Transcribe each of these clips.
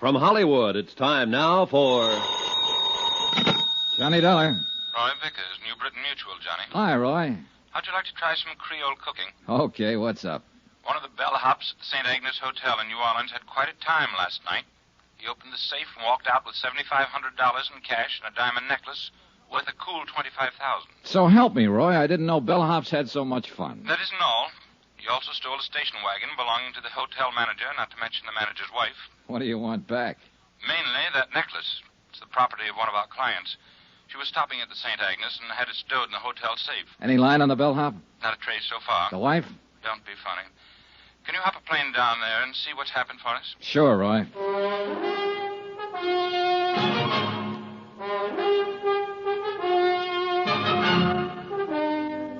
From Hollywood, it's time now for... Johnny Dollar. Roy Vickers, New Britain Mutual, Johnny. Hi, Roy. How'd you like to try some Creole cooking? Okay, what's up? One of the bellhops at the St. Agnes Hotel in New Orleans had quite a time last night. He opened the safe and walked out with $7,500 in cash and a diamond necklace worth a cool $25,000. So help me, Roy. I didn't know bellhops had so much fun. That isn't all. He also stole a station wagon belonging to the hotel manager, not to mention the manager's wife. What do you want back? Mainly that necklace. It's the property of one of our clients. She was stopping at the St. Agnes and had it stowed in the hotel safe. Any line on the bellhop? Not a trace so far. The wife? Don't be funny. Can you hop a plane down there and see what's happened for us? Sure, Roy.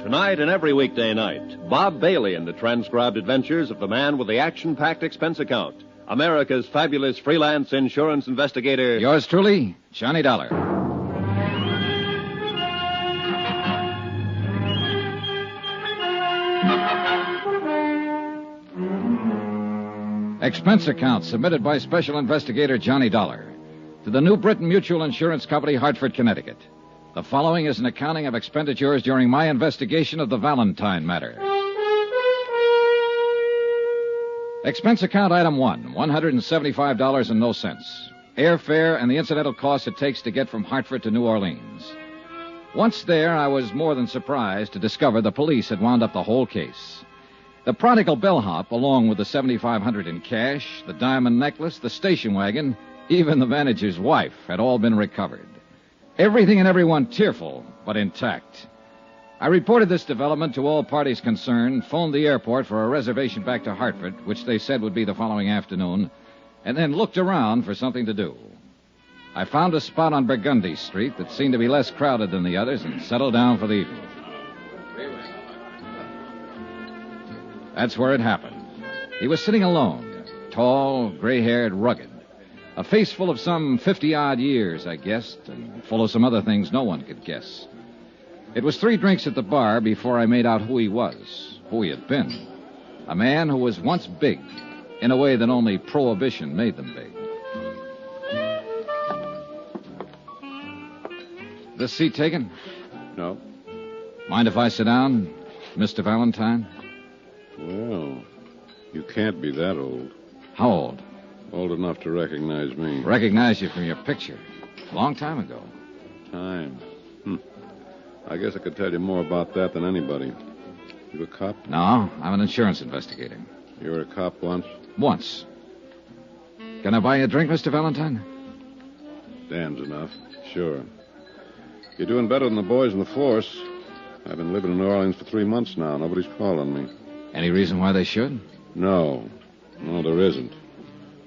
Tonight and every weekday night, Bob Bailey in the transcribed adventures of the man with the action-packed expense account, America's fabulous freelance insurance investigator... Yours truly, Johnny Dollar. Expense account submitted by Special Investigator Johnny Dollar to the New Britain Mutual Insurance Company, Hartford, Connecticut. The following is an accounting of expenditures during my investigation of the Valentine matter. Expense account item 1, $175 and no cents. Airfare and the incidental costs it takes to get from Hartford to New Orleans. Once there, I was more than surprised to discover the police had wound up the whole case. The prodigal bellhop, along with the $7,500 in cash, the diamond necklace, the station wagon, even the manager's wife, had all been recovered. Everything and everyone tearful, but intact. I reported this development to all parties concerned, phoned the airport for a reservation back to Hartford, which they said would be the following afternoon, and then looked around for something to do. I found a spot on Burgundy Street that seemed to be less crowded than the others and settled down for the evening. That's where it happened. He was sitting alone, tall, gray-haired, rugged. A face full of some 50-odd years, I guessed, and full of some other things no one could guess. It was 3 drinks at the bar before I made out who he was, who he had been. A man who was once big, in a way that only Prohibition made them big. This seat taken? No. Mind if I sit down, Mr. Valentine? Well, you can't be that old. How old? Old enough to recognize me. Recognize you from your picture. A long time ago. Time. I guess I could tell you more about that than anybody. You a cop? No, I'm an insurance investigator. You were a cop once? Once. Can I buy you a drink, Mr. Valentine? Damn's enough. Sure. You're doing better than the boys in the force. I've been living in New Orleans for 3 months now. Nobody's called on me. Any reason why they should? No. No, there isn't.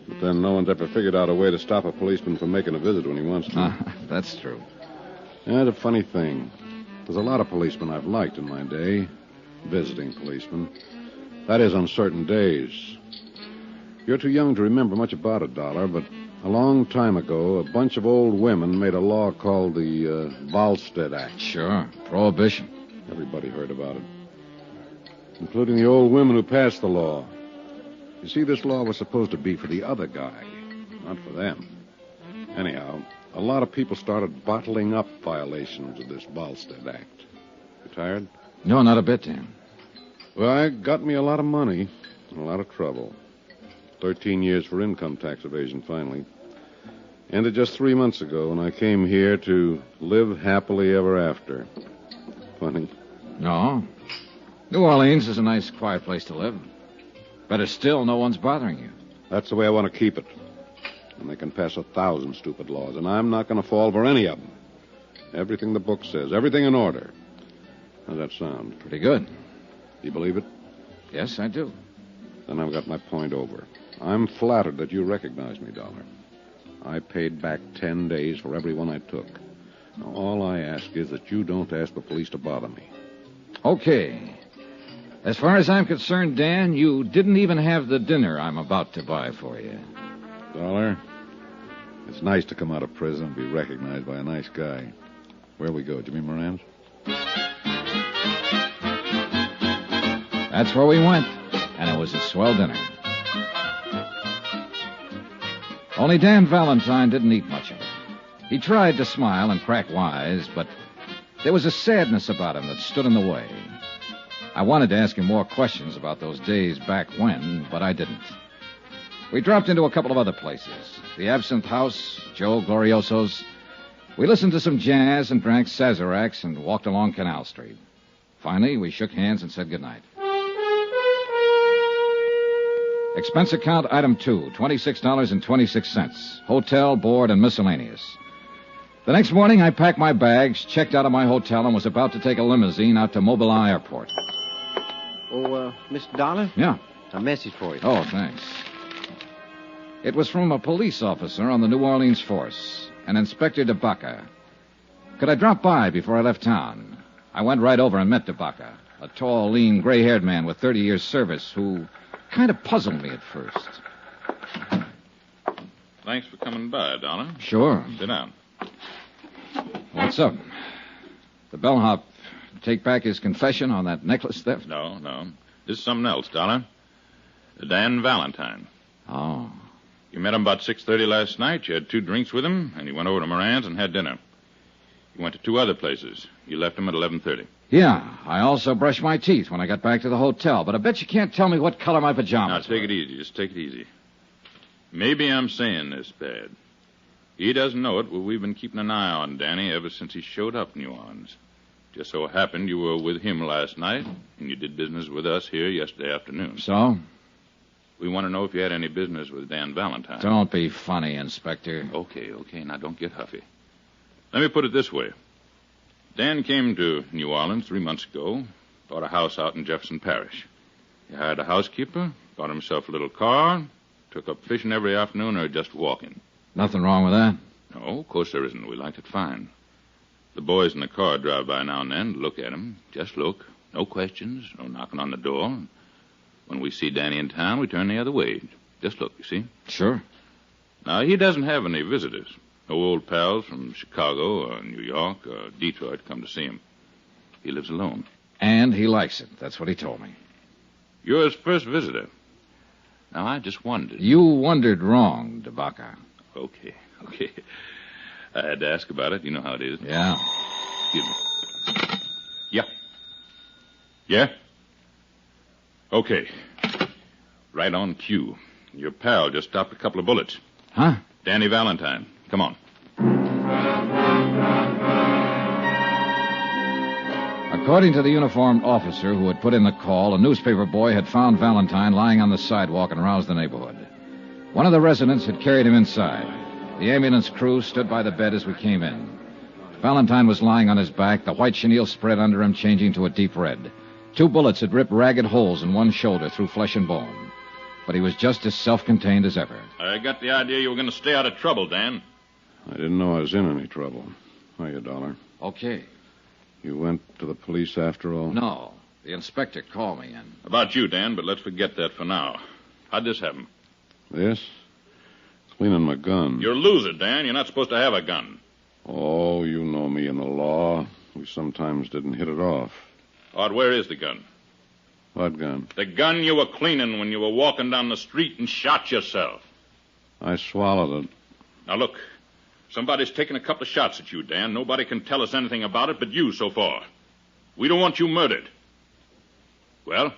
But then no one's ever figured out a way to stop a policeman from making a visit when he wants to. That's true. Yeah, it's a funny thing. There's a lot of policemen I've liked in my day. Visiting policemen. That is, on certain days. You're too young to remember much about it, Dollar, but a long time ago, a bunch of old women made a law called the Volstead Act. Sure. Prohibition. Everybody heard about it. Including the old women who passed the law. You see, this law was supposed to be for the other guy, not for them. Anyhow, a lot of people started bottling up violations of this Volstead Act. You tired? No, not a bit, Dan. Well, it got me a lot of money and a lot of trouble. 13 years for income tax evasion, finally. Ended just 3 months ago when I came here to live happily ever after. Funny. No. New Orleans is a nice, quiet place to live. Better still, no one's bothering you. That's the way I want to keep it. And they can pass 1,000 stupid laws, and I'm not going to fall for any of them. Everything the book says, everything in order. How's that sound? Pretty good. You believe it? Yes, I do. Then I've got my point over. I'm flattered that you recognize me, Dollar. I paid back 10 days for every one I took. Now, all I ask is that you don't ask the police to bother me. Okay. As far as I'm concerned, Dan, you didn't even have the dinner I'm about to buy for you. Dollar, it's nice to come out of prison and be recognized by a nice guy. Where we go, Jimmy Moran's? That's where we went, and it was a swell dinner. Only Dan Valentine didn't eat much of it. He tried to smile and crack wise, but there was a sadness about him that stood in the way. I wanted to ask him more questions about those days back when, but I didn't. We dropped into a couple of other places. The Absinthe House, Joe Glorioso's. We listened to some jazz and drank Sazeracs and walked along Canal Street. Finally, we shook hands and said goodnight. Expense account item 2, $26.26. Hotel, board, and miscellaneous. The next morning, I packed my bags, checked out of my hotel, and was about to take a limousine out to Mobile Airport. Oh, Mr. Dollar? Yeah. A message for you. Oh, thanks. It was from a police officer on the New Orleans force, an Inspector DeBaca. Could I drop by before I left town? I went right over and met DeBaca, a tall, lean, gray-haired man with 30 years' service who kind of puzzled me at first. Thanks for coming by, Dollar. Sure. Sit down. What's up? The bellhop take back his confession on that necklace theft? No. This is something else, Dollar. Dan Valentine. Oh. You met him about 6:30 last night. You had 2 drinks with him, and you went over to Moran's and had dinner. You went to 2 other places. You left him at 11:30. Yeah, I also brushed my teeth when I got back to the hotel, but I bet you can't tell me what color my pajamas Now, take it easy. Just take it easy. Maybe I'm saying this bad. He doesn't know it, but we've been keeping an eye on Danny ever since he showed up in New Orleans. Just so happened you were with him last night, and you did business with us here yesterday afternoon. So? We want to know if you had any business with Dan Valentine. Don't be funny, Inspector. Okay. Now, don't get huffy. Let me put it this way. Dan came to New Orleans 3 months ago, bought a house out in Jefferson Parish. He hired a housekeeper, bought himself a little car, took up fishing every afternoon or just walking. Nothing wrong with that? No, of course there isn't. We liked it fine. The boys in the car drive by now and then to look at him. Just look. No questions, no knocking on the door. When we see Danny in town, we turn the other way. Just look, you see? Sure. Now, he doesn't have any visitors. No old pals from Chicago or New York or Detroit come to see him. He lives alone. And he likes it. That's what he told me. You're his first visitor. Now, I just wondered. You wondered wrong, DeBaca. Okay. I had to ask about it. You know how it is. Yeah. Excuse me. Yeah? Okay. Right on cue. Your pal just stopped a couple of bullets. Huh? Danny Valentine. Come on. According to the uniformed officer who had put in the call, a newspaper boy had found Valentine lying on the sidewalk and roused the neighborhood. One of the residents had carried him inside. The ambulance crew stood by the bed as we came in. Valentine was lying on his back, the white chenille spread under him changing to a deep red. 2 bullets had ripped ragged holes in one shoulder through flesh and bone. But he was just as self-contained as ever. I got the idea you were going to stay out of trouble, Dan. I didn't know I was in any trouble. Hiya, Dollar. Okay. You went to the police after all? No. The inspector called me in. About you, Dan, but let's forget that for now. How'd this happen? This? Cleaning my gun. You're a loser, Dan. You're not supposed to have a gun. Oh, you know me and the law. We sometimes didn't hit it off. Odd, where is the gun? What gun? The gun you were cleaning when you were walking down the street and shot yourself. I swallowed it. Now, look. Somebody's taken a couple of shots at you, Dan. Nobody can tell us anything about it but you so far. We don't want you murdered. Well?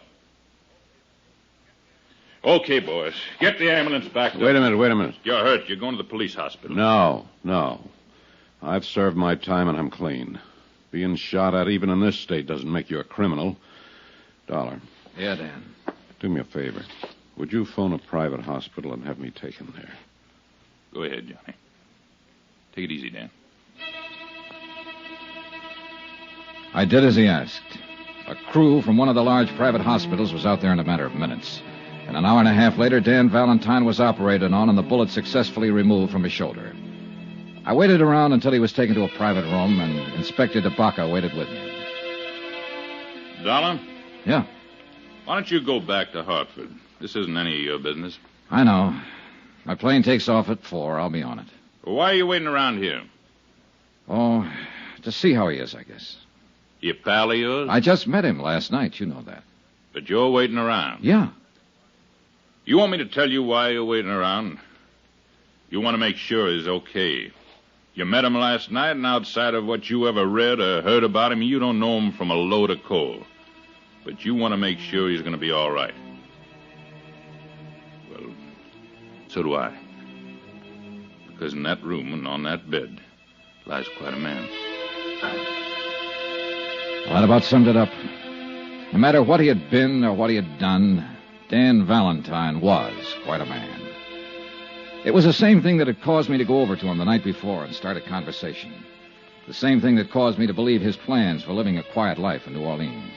Okay, boys. Get the ambulance back. Wait a minute. You're hurt. You're going to the police hospital. No. I've served my time and I'm clean. Being shot at even in this state doesn't make you a criminal. Dollar. Yeah, Dan. Do me a favor. Would you phone a private hospital and have me taken there? Go ahead, Johnny. Take it easy, Dan. I did as he asked. A crew from one of the large private hospitals was out there in a matter of minutes. And an hour and a half later, Dan Valentine was operated on and the bullet successfully removed from his shoulder. I waited around until he was taken to a private room, and Inspector DeBaca waited with me. Dollar? Yeah. Why don't you go back to Hartford? This isn't any of your business. I know. My plane takes off at 4. I'll be on it. Well, why are you waiting around here? Oh, to see how he is, I guess. You pal of yours? I just met him last night. You know that. But you're waiting around. Yeah. You want me to tell you why you're waiting around? You want to make sure he's okay. You met him last night, and outside of what you ever read or heard about him, you don't know him from a load of coal. But you want to make sure he's going to be all right. Well, so do I. Because in that room and on that bed lies quite a man. Well, that about summed it up. No matter what he had been or what he had done, Dan Valentine was quite a man. It was the same thing that had caused me to go over to him the night before and start a conversation. The same thing that caused me to believe his plans for living a quiet life in New Orleans.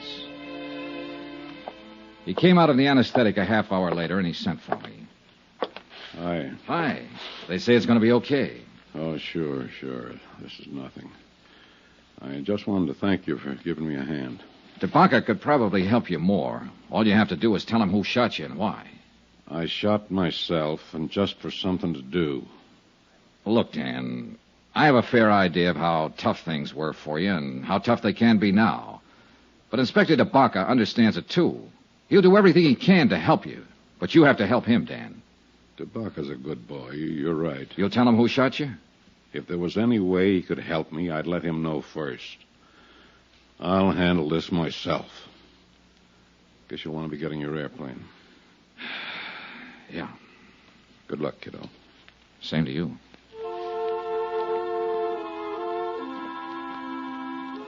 He came out of the anesthetic a half hour later, and he sent for me. Hi. Hi. They say it's going to be okay. Oh, sure. This is nothing. I just wanted to thank you for giving me a hand. Tabaka could probably help you more. All you have to do is tell him who shot you and why. I shot myself, and just for something to do. Look, Dan, I have a fair idea of how tough things were for you and how tough they can be now. But Inspector Tabaka understands it, too. He'll do everything he can to help you. But you have to help him, Dan. Tabaka's a good boy. You're right. You'll tell him who shot you? If there was any way he could help me, I'd let him know first. I'll handle this myself. Guess you'll want to be getting your airplane. Yeah. Good luck, kiddo. Same to you.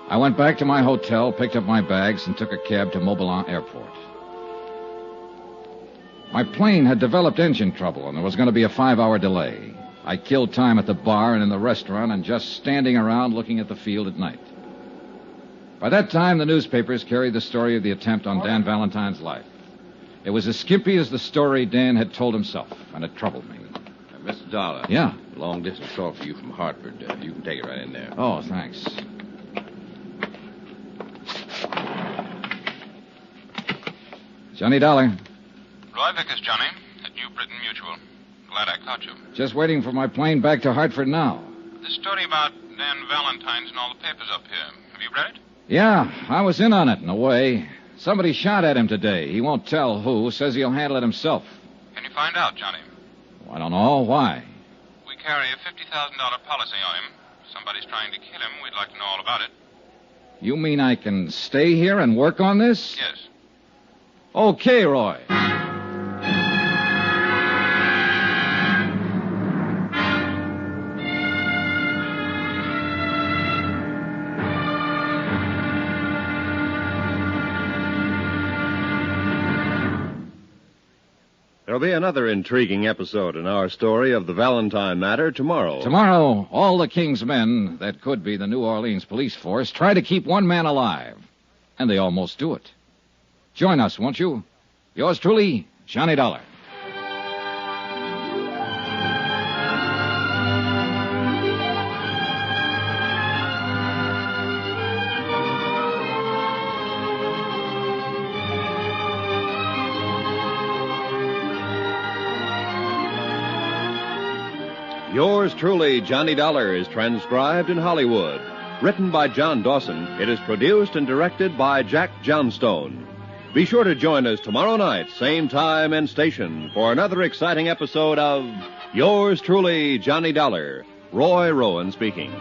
I went back to my hotel, picked up my bags, and took a cab to Mobilon Airport. My plane had developed engine trouble, and there was going to be a 5-hour delay. I killed time at the bar and in the restaurant and just standing around looking at the field at night. By that time, the newspapers carried the story of the attempt on Dan Valentine's life. It was as skimpy as the story Dan had told himself, and it troubled me. Mr. Dollar. Yeah? Long-distance call for you from Hartford. You can take it right in there. Oh, thanks. Johnny Dollar. Roy Vickers, Johnny, at New Britain Mutual. Glad I caught you. Just waiting for my plane back to Hartford now. The story about Dan Valentine's in all the papers up here. Have you read it? Yeah, I was in on it, in a way. Somebody shot at him today. He won't tell who. Says he'll handle it himself. Can you find out, Johnny? I don't know. Why? We carry a $50,000 policy on him. Somebody's trying to kill him. We'd like to know all about it. You mean I can stay here and work on this? Yes. Okay, Roy. There'll be another intriguing episode in our story of the Valentine matter tomorrow. Tomorrow, all the King's men that could be the New Orleans police force try to keep one man alive. And they almost do it. Join us, won't you? Yours truly, Johnny Dollar. Yours truly, Johnny Dollar, is transcribed in Hollywood. Written by John Dawson, it is produced and directed by Jack Johnstone. Be sure to join us tomorrow night, same time and station, for another exciting episode of Yours truly, Johnny Dollar. Roy Rowan speaking.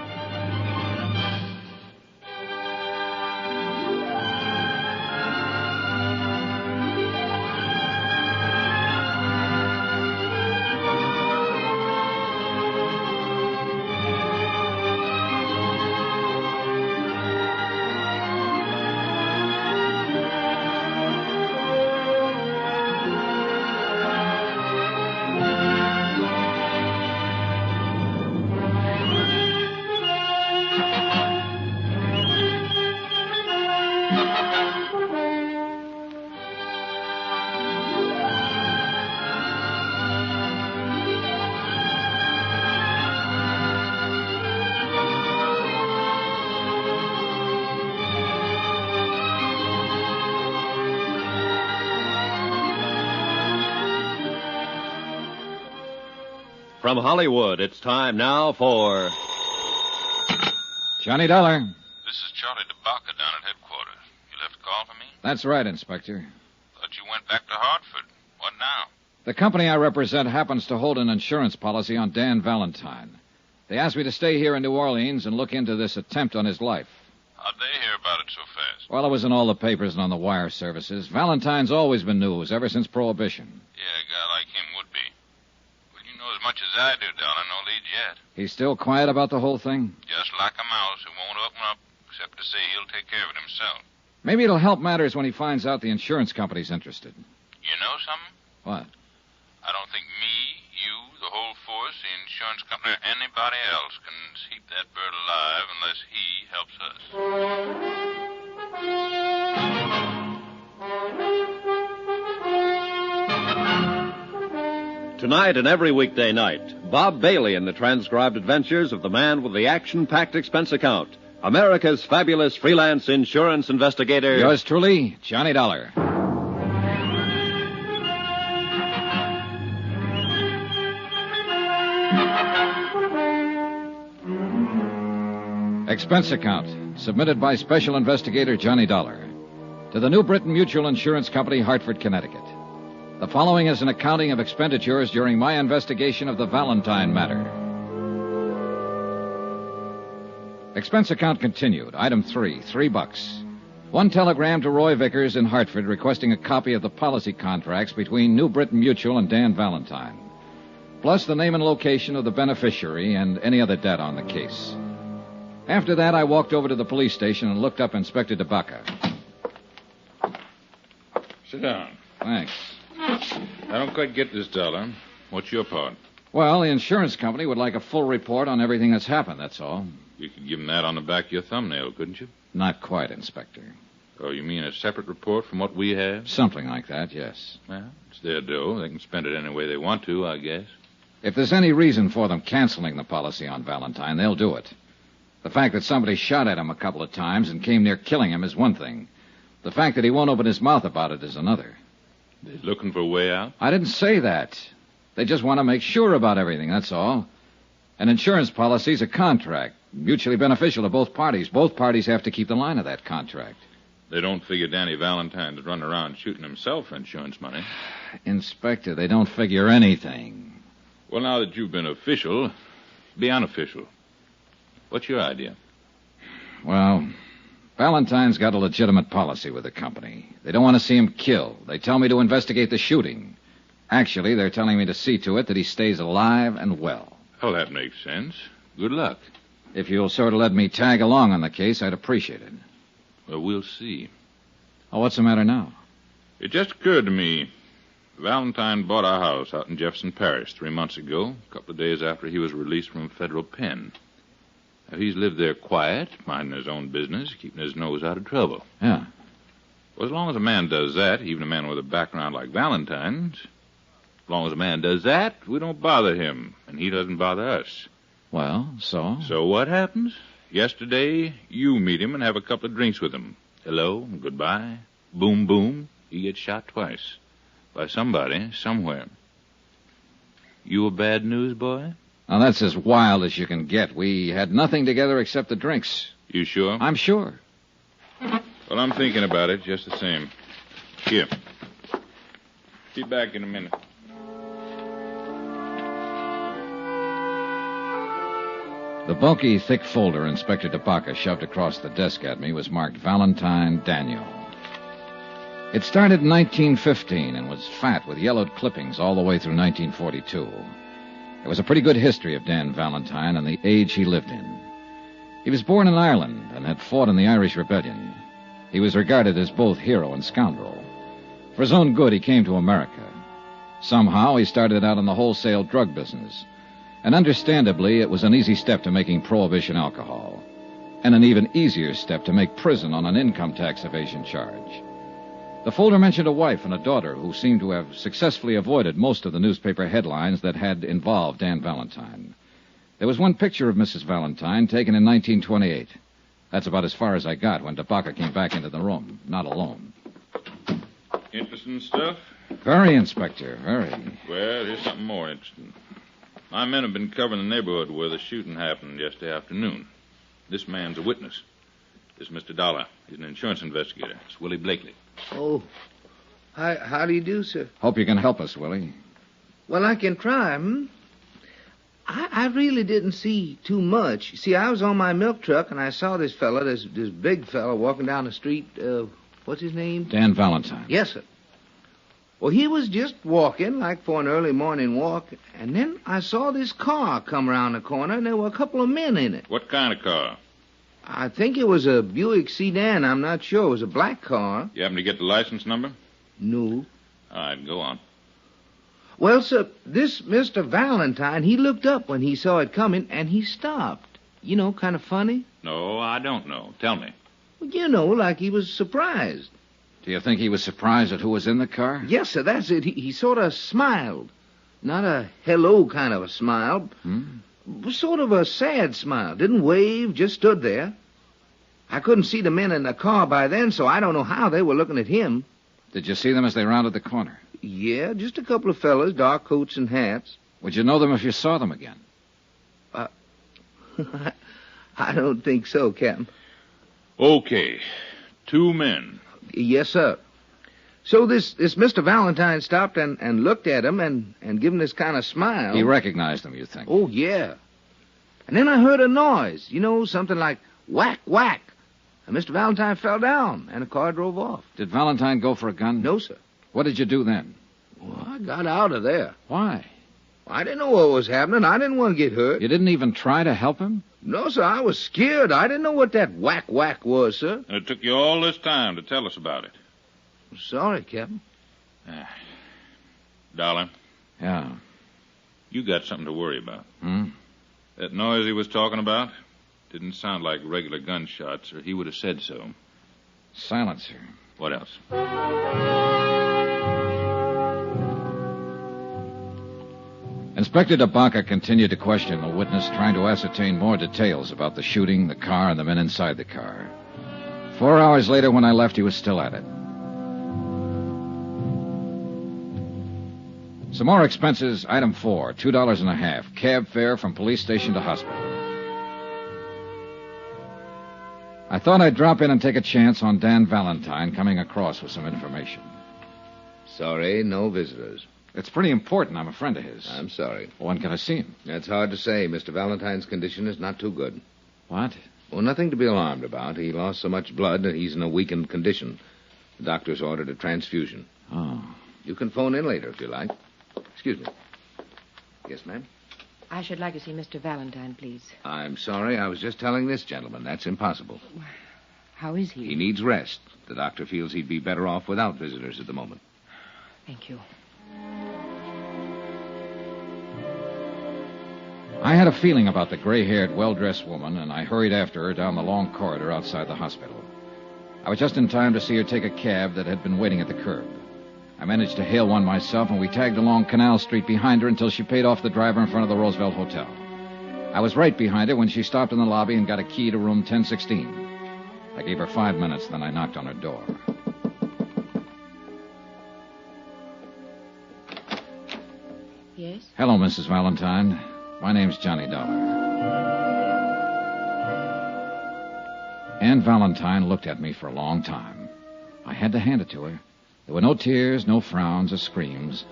From Hollywood, it's time now for... Johnny Dollar. This is Charlie DeBacca down at headquarters. You left a call for me? That's right, Inspector. Thought you went back to Hartford. What now? The company I represent happens to hold an insurance policy on Dan Valentine. They asked me to stay here in New Orleans and look into this attempt on his life. How'd they hear about it so fast? Well, it was in all the papers and on the wire services. Valentine's always been news, ever since Prohibition. Yeah, a guy like him would be. Well, you know as much as I do, darling. No lead yet. He's still quiet about the whole thing? Just like a mouse who won't open up, except to say he'll take care of it himself. Maybe it'll help matters when he finds out the insurance company's interested. You know something? What? I don't think me, you, the whole force, the insurance company, or anybody else can keep that bird alive unless he helps us. Tonight and every weekday night, Bob Bailey in the transcribed adventures of the man with the action-packed expense account, America's fabulous freelance insurance investigator. Yours truly, Johnny Dollar. Expense account, submitted by Special Investigator Johnny Dollar to the New Britain Mutual Insurance Company, Hartford, Connecticut. The following is an accounting of expenditures during my investigation of the Valentine matter. Expense account continued. Item 3, $3. One telegram to Roy Vickers in Hartford requesting a copy of the policy contracts between New Britain Mutual and Dan Valentine, plus the name and location of the beneficiary and any other data on the case. After that, I walked over to the police station and looked up Inspector DeBacca. Sit down. Thanks. I don't quite get this, Dollar. What's your part? Well, the insurance company would like a full report on everything that's happened, that's all. You could give them that on the back of your thumbnail, couldn't you? Not quite, Inspector. Oh, you mean a separate report from what we have? Something like that, yes. Well, it's their dough. They can spend it any way they want to, I guess. If there's any reason for them canceling the policy on Valentine, they'll do it. The fact that somebody shot at him a couple of times and came near killing him is one thing. The fact that he won't open his mouth about it is another. They're looking for a way out? I didn't say that. They just want to make sure about everything, that's all. An insurance policy's a contract, mutually beneficial to both parties. Both parties have to keep the line of that contract. They don't figure Danny Valentine's running around shooting himself for insurance money. Inspector, they don't figure anything. Well, now that you've been official, be unofficial. What's your idea? Well, Valentine's got a legitimate policy with the company. They don't want to see him killed. They tell me to investigate the shooting. Actually, they're telling me to see to it that he stays alive and well. Oh, that makes sense. Good luck. If you'll sort of let me tag along on the case, I'd appreciate it. Well, we'll see. Oh, what's the matter now? It just occurred to me. Valentine bought a house out in Jefferson Parish 3 months ago, a couple of days after he was released from a federal pen. Now, he's lived there quiet, minding his own business, keeping his nose out of trouble. Yeah. Well, as long as a man does that, even a man with a background like Valentine's, as long as a man does that, we don't bother him, and he doesn't bother us. Well, so? So what happens? Yesterday, you meet him and have a couple of drinks with him. Hello, goodbye. Boom, boom. He gets shot twice. By somebody, somewhere. You a bad news boy? Now, that's as wild as you can get. We had nothing together except the drinks. You sure? I'm sure. Well, I'm thinking about it just the same. Here. Be back in a minute. The bulky, thick folder Inspector DeBacca shoved across the desk at me was marked Valentine Daniel. It started in 1915 and was fat with yellowed clippings all the way through 1942. It was a pretty good history of Dan Valentine and the age he lived in. He was born in Ireland and had fought in the Irish Rebellion. He was regarded as both hero and scoundrel. For his own good, he came to America. Somehow, he started out in the wholesale drug business. And understandably, it was an easy step to making prohibition alcohol. And an even easier step to make prison on an income tax evasion charge. The folder mentioned a wife and a daughter who seemed to have successfully avoided most of the newspaper headlines that had involved Dan Valentine. There was one picture of Mrs. Valentine taken in 1928. That's about as far as I got when DeBacca came back into the room, not alone. Interesting stuff? Very, Inspector, very. Well, here's something more interesting. My men have been covering the neighborhood where the shooting happened yesterday afternoon. This man's a witness. This is Mr. Dollar. He's an insurance investigator. It's Willie Blakely. Oh, how do you do, sir? Hope you can help us, Willie. Well, I can try, I really didn't see too much. See, I was on my milk truck, and I saw this fella, this big fella, walking down the street. What's his name? Dan Valentine. Yes, sir. Well, he was just walking, like for an early morning walk, and then I saw this car come around the corner, and there were a couple of men in it. What kind of car? I think it was a Buick sedan. I'm not sure. It was a black car. You happen to get the license number? No. All right, go on. Well, sir, this Mr. Valentine, he looked up when he saw it coming, and he stopped. You know, kind of funny. No, I don't know. Tell me. Well, you know, like he was surprised. Do you think he was surprised at who was in the car? Yes, sir, that's it. He sort of smiled. Not a hello kind of a smile. Sort of a sad smile. Didn't wave, just stood there. I couldn't see the men in the car by then, so I don't know how they were looking at him. Did you see them as they rounded the corner? Yeah, just a couple of fellas, dark coats and hats. Would you know them if you saw them again? I don't think so, Captain. Okay. 2 men. Yes, sir. So this Mr. Valentine stopped and looked at him and gave him this kind of smile. He recognized them, you think? Oh, yeah. And then I heard a noise, you know, something like whack, whack. And Mr. Valentine fell down, and the car drove off. Did Valentine go for a gun? No, sir. What did you do then? Well, I got out of there. Why? I didn't know what was happening. I didn't want to get hurt. You didn't even try to help him? No, sir, I was scared. I didn't know what that whack, whack was, sir. And it took you all this time to tell us about it. Sorry, Captain. Dollar, Yeah. you got something to worry about. Hmm? That noise he was talking about didn't sound like regular gunshots, or he would have said so. Silencer. What else? Inspector DeBanca continued to question the witness, trying to ascertain more details about the shooting, the car, and the men inside the car. 4 hours later, when I left, he was still at it. Some more expenses. Item 4, $2.50. Cab fare from police station to hospital. I thought I'd drop in and take a chance on Dan Valentine coming across with some information. Sorry, no visitors. It's pretty important. I'm a friend of his. I'm sorry. When can I see him? That's hard to say. Mr. Valentine's condition is not too good. What? Well, nothing to be alarmed about. He lost so much blood that he's in a weakened condition. The doctor's ordered a transfusion. Oh. You can phone in later if you like. Excuse me. Yes, ma'am? I should like to see Mr. Valentine, please. I'm sorry. I was just telling this gentleman. That's impossible. How is he? He needs rest. The doctor feels he'd be better off without visitors at the moment. Thank you. I had a feeling about the gray-haired, well-dressed woman, and I hurried after her down the long corridor outside the hospital. I was just in time to see her take a cab that had been waiting at the curb. I managed to hail one myself, and we tagged along Canal Street behind her until she paid off the driver in front of the Roosevelt Hotel. I was right behind her when she stopped in the lobby and got a key to room 1016. I gave her 5 minutes, then I knocked on her door. Yes? Hello, Mrs. Valentine. My name's Johnny Dollar. Ann Valentine looked at me for a long time. I had to hand it to her. There were no tears, no frowns or screams.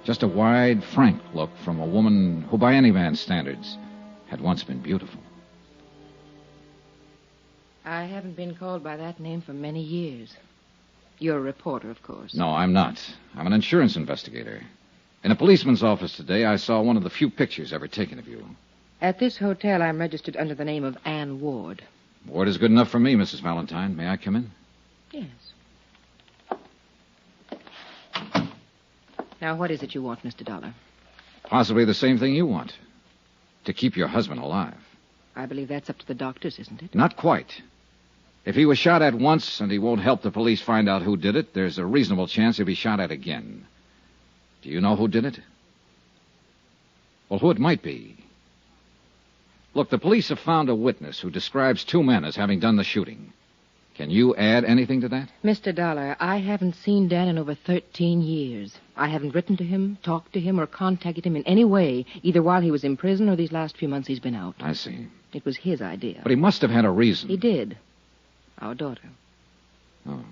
Just a wide, frank look from a woman who, by any man's standards, had once been beautiful. I haven't been called by that name for many years. You're a reporter, of course. No, I'm not. I'm an insurance investigator. In a policeman's office today, I saw one of the few pictures ever taken of you. At this hotel, I'm registered under the name of Ann Ward. Ward is good enough for me, Mrs. Valentine. May I come in? Yes. Now, what is it you want, Mr. Dollar? Possibly the same thing you want. To keep your husband alive. I believe that's up to the doctors, isn't it? Not quite. If he was shot at once and he won't help the police find out who did it, there's a reasonable chance he'll be shot at again. Do you know who did it? Well, who it might be. Look, the police have found a witness who describes 2 men as having done the shooting. Can you add anything to that? Mr. Dollar, I haven't seen Dan in over 13 years. I haven't written to him, talked to him, or contacted him in any way, either while he was in prison or these last few months he's been out. I see. It was his idea. But he must have had a reason. He did. Our daughter. Oh.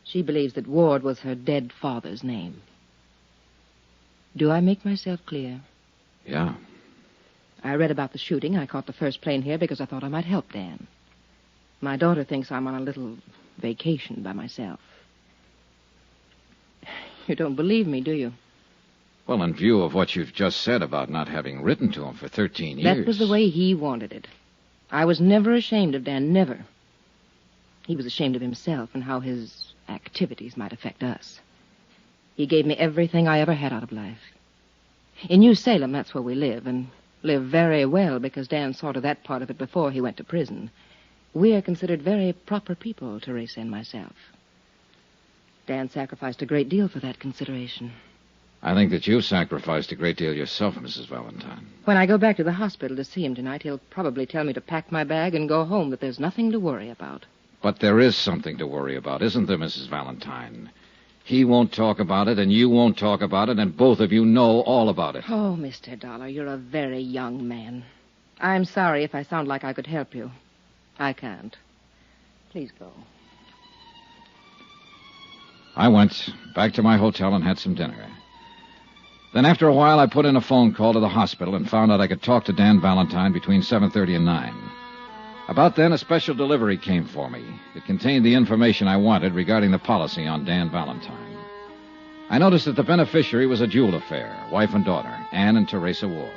She believes that Ward was her dead father's name. Do I make myself clear? Yeah. I read about the shooting. I caught the first plane here because I thought I might help Dan. My daughter thinks I'm on a little vacation by myself. You don't believe me, do you? Well, in view of what you've just said about not having written to him for 13 years... That was the way he wanted it. I was never ashamed of Dan, never. He was ashamed of himself and how his activities might affect us. He gave me everything I ever had out of life. In New Salem, that's where we live, and live very well because Dan saw to that part of it before he went to prison. We are considered very proper people, Teresa and myself. Dan sacrificed a great deal for that consideration. I think that you've sacrificed a great deal yourself, Mrs. Valentine. When I go back to the hospital to see him tonight, he'll probably tell me to pack my bag and go home, that there's nothing to worry about. But there is something to worry about, isn't there, Mrs. Valentine? He won't talk about it, and you won't talk about it, and both of you know all about it. Oh, Mr. Dollar, you're a very young man. I'm sorry if I sound like I could help you. I can't. Please go. I went back to my hotel and had some dinner. Then after a while, I put in a phone call to the hospital and found out I could talk to Dan Valentine between 7:30 and 9. About then, a special delivery came for me. It contained the information I wanted regarding the policy on Dan Valentine. I noticed that the beneficiary was a Jewel affair, wife and daughter, Ann and Teresa Ward.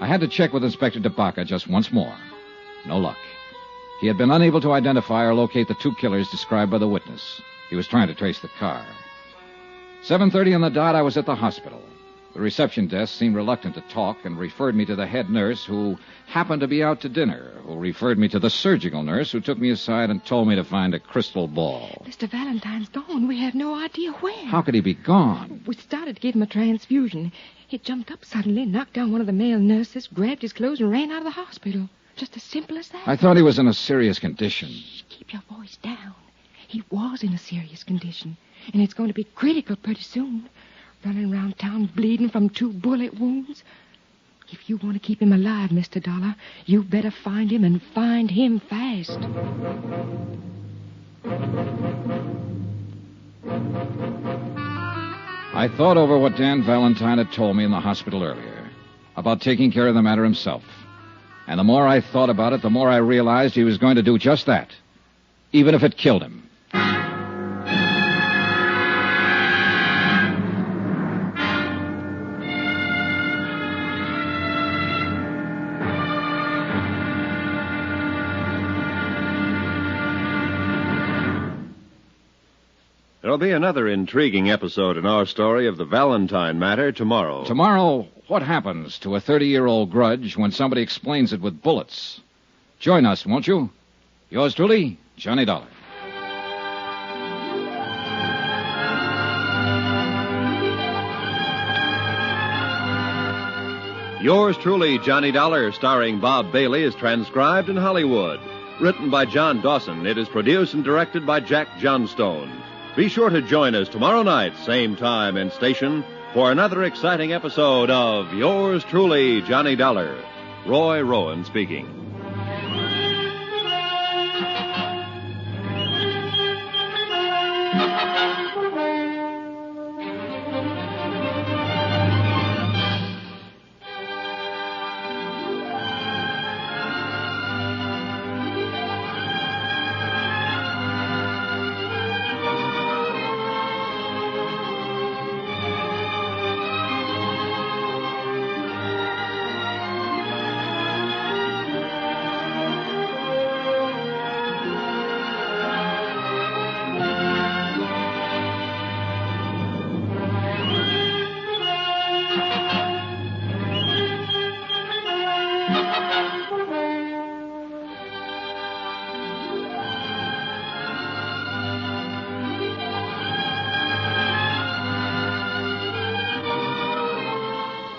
I had to check with Inspector DeBaca just once more. No luck. He had been unable to identify or locate the two killers described by the witness. He was trying to trace the car. 7:30 on the dot, I was at the hospital. The reception desk seemed reluctant to talk and referred me to the head nurse, who happened to be out to dinner, who referred me to the surgical nurse, who took me aside and told me to find a crystal ball. Mr. Valentine's gone. We have no idea when. How could he be gone? We started to give him a transfusion. He jumped up suddenly, knocked down one of the male nurses, grabbed his clothes, and ran out of the hospital. Just as simple as that. I thought he was in a serious condition. Shh, keep your voice down. He was in a serious condition, and it's going to be critical pretty soon. Running around town bleeding from 2 bullet wounds. If you want to keep him alive, Mr. Dollar, you better find him and find him fast. I thought over what Dan Valentine had told me in the hospital earlier, about taking care of the matter himself. And the more I thought about it, the more I realized he was going to do just that, even if it killed him. There'll be another intriguing episode in our story of the Valentine matter tomorrow. Tomorrow, what happens to a 30-year-old grudge when somebody explains it with bullets? Join us, won't you? Yours truly, Johnny Dollar. Yours truly, Johnny Dollar, starring Bob Bailey, is transcribed in Hollywood. Written by John Dawson, it is produced and directed by Jack Johnstone. Be sure to join us tomorrow night, same time and station, for another exciting episode of Yours truly, Johnny Dollar. Roy Rowan speaking.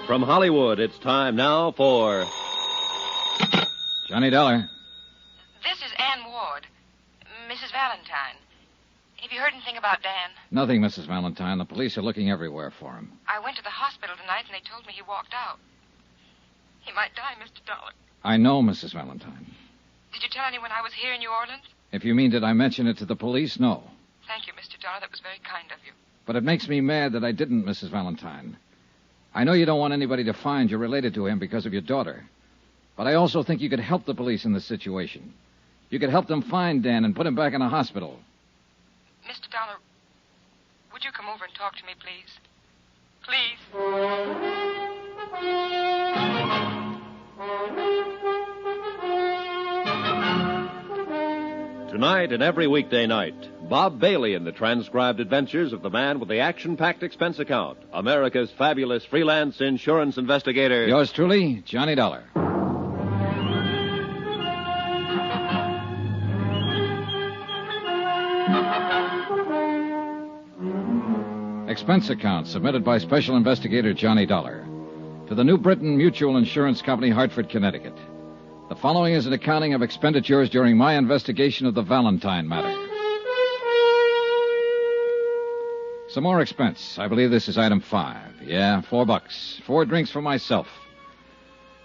From Hollywood, it's time now for... Johnny Dollar. This is Ann Ward, Mrs. Valentine. Have you heard anything about Dan? Nothing, Mrs. Valentine. The police are looking everywhere for him. I went to the hospital tonight, and they told me he walked out. He might die, Mr. Dollar. I know, Mrs. Valentine. Did you tell anyone I was here in New Orleans? If you mean, did I mention it to the police? No. Thank you, Mr. Dollar. That was very kind of you. But it makes me mad that I didn't, Mrs. Valentine. I know you don't want anybody to find you're related to him because of your daughter. But I also think you could help the police in this situation. You could help them find Dan and put him back in a hospital. Mr. Dollar, would you come over and talk to me, please? Please. Tonight and every weekday night, Bob Bailey in the transcribed adventures of the man with the action-packed expense account, America's fabulous freelance insurance investigator. Yours truly, Johnny Dollar. Expense account submitted by Special Investigator Johnny Dollar to the New Britain Mutual Insurance Company, Hartford, Connecticut. The following is an accounting of expenditures during my investigation of the Valentine matter. Some more expense. I believe this is item 5. Yeah, $4. 4 drinks for myself.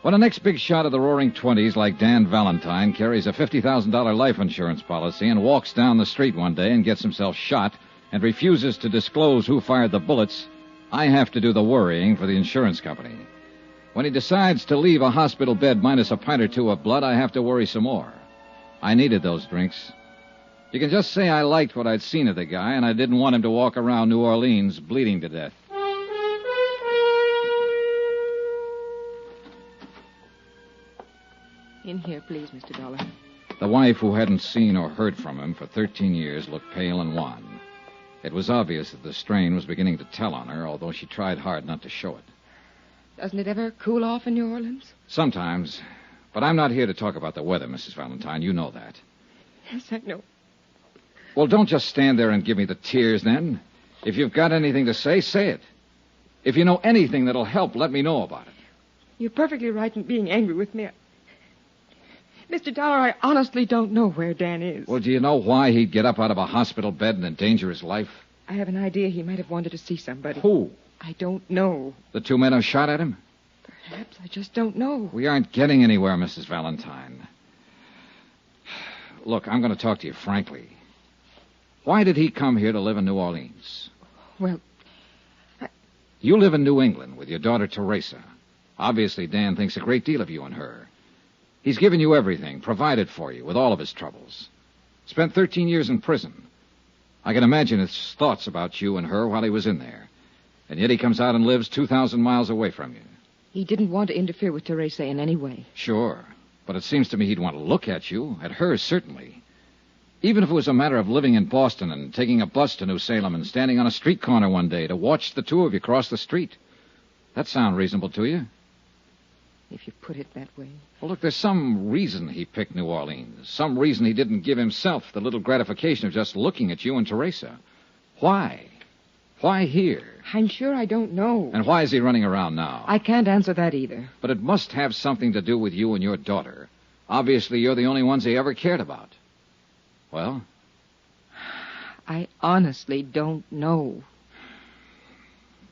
When a next big shot of the roaring 20s like Dan Valentine carries a $50,000 life insurance policy and walks down the street one day and gets himself shot and refuses to disclose who fired the bullets, I have to do the worrying for the insurance company. When he decides to leave a hospital bed minus a pint or two of blood, I have to worry some more. I needed those drinks. You can just say I liked what I'd seen of the guy, and I didn't want him to walk around New Orleans bleeding to death. In here, please, Mr. Dollar. The wife, who hadn't seen or heard from him for 13 years, looked pale and wan. It was obvious that the strain was beginning to tell on her, although she tried hard not to show it. Doesn't it ever cool off in New Orleans? Sometimes. But I'm not here to talk about the weather, Mrs. Valentine. You know that. Yes, I know. Well, don't just stand there and give me the tears, then. If you've got anything to say, say it. If you know anything that'll help, let me know about it. You're perfectly right in being angry with me. Mr. Dollar, I honestly don't know where Dan is. Well, do you know why he'd get up out of a hospital bed and endanger his life? I have an idea he might have wanted to see somebody. Who? I don't know. The 2 men who shot at him? Perhaps. I just don't know. We aren't getting anywhere, Mrs. Valentine. Look, I'm going to talk to you frankly. Why did he come here to live in New Orleans? Well, You live in New England with your daughter, Teresa. Obviously, Dan thinks a great deal of you and her. He's given you everything, provided for you with all of his troubles. Spent 13 years in prison. I can imagine his thoughts about you and her while he was in there. And yet he comes out and lives 2,000 miles away from you. He didn't want to interfere with Teresa in any way. Sure. But it seems to me he'd want to look at you, at her certainly. Even if it was a matter of living in Boston and taking a bus to New Salem and standing on a street corner one day to watch the two of you cross the street. That sound reasonable to you? If you put it that way. Well, look, there's some reason he picked New Orleans. Some reason he didn't give himself the little gratification of just looking at you and Teresa. Why? Why here? I'm sure I don't know. And why is he running around now? I can't answer that either. But it must have something to do with you and your daughter. Obviously, you're the only ones he ever cared about. Well? I honestly don't know.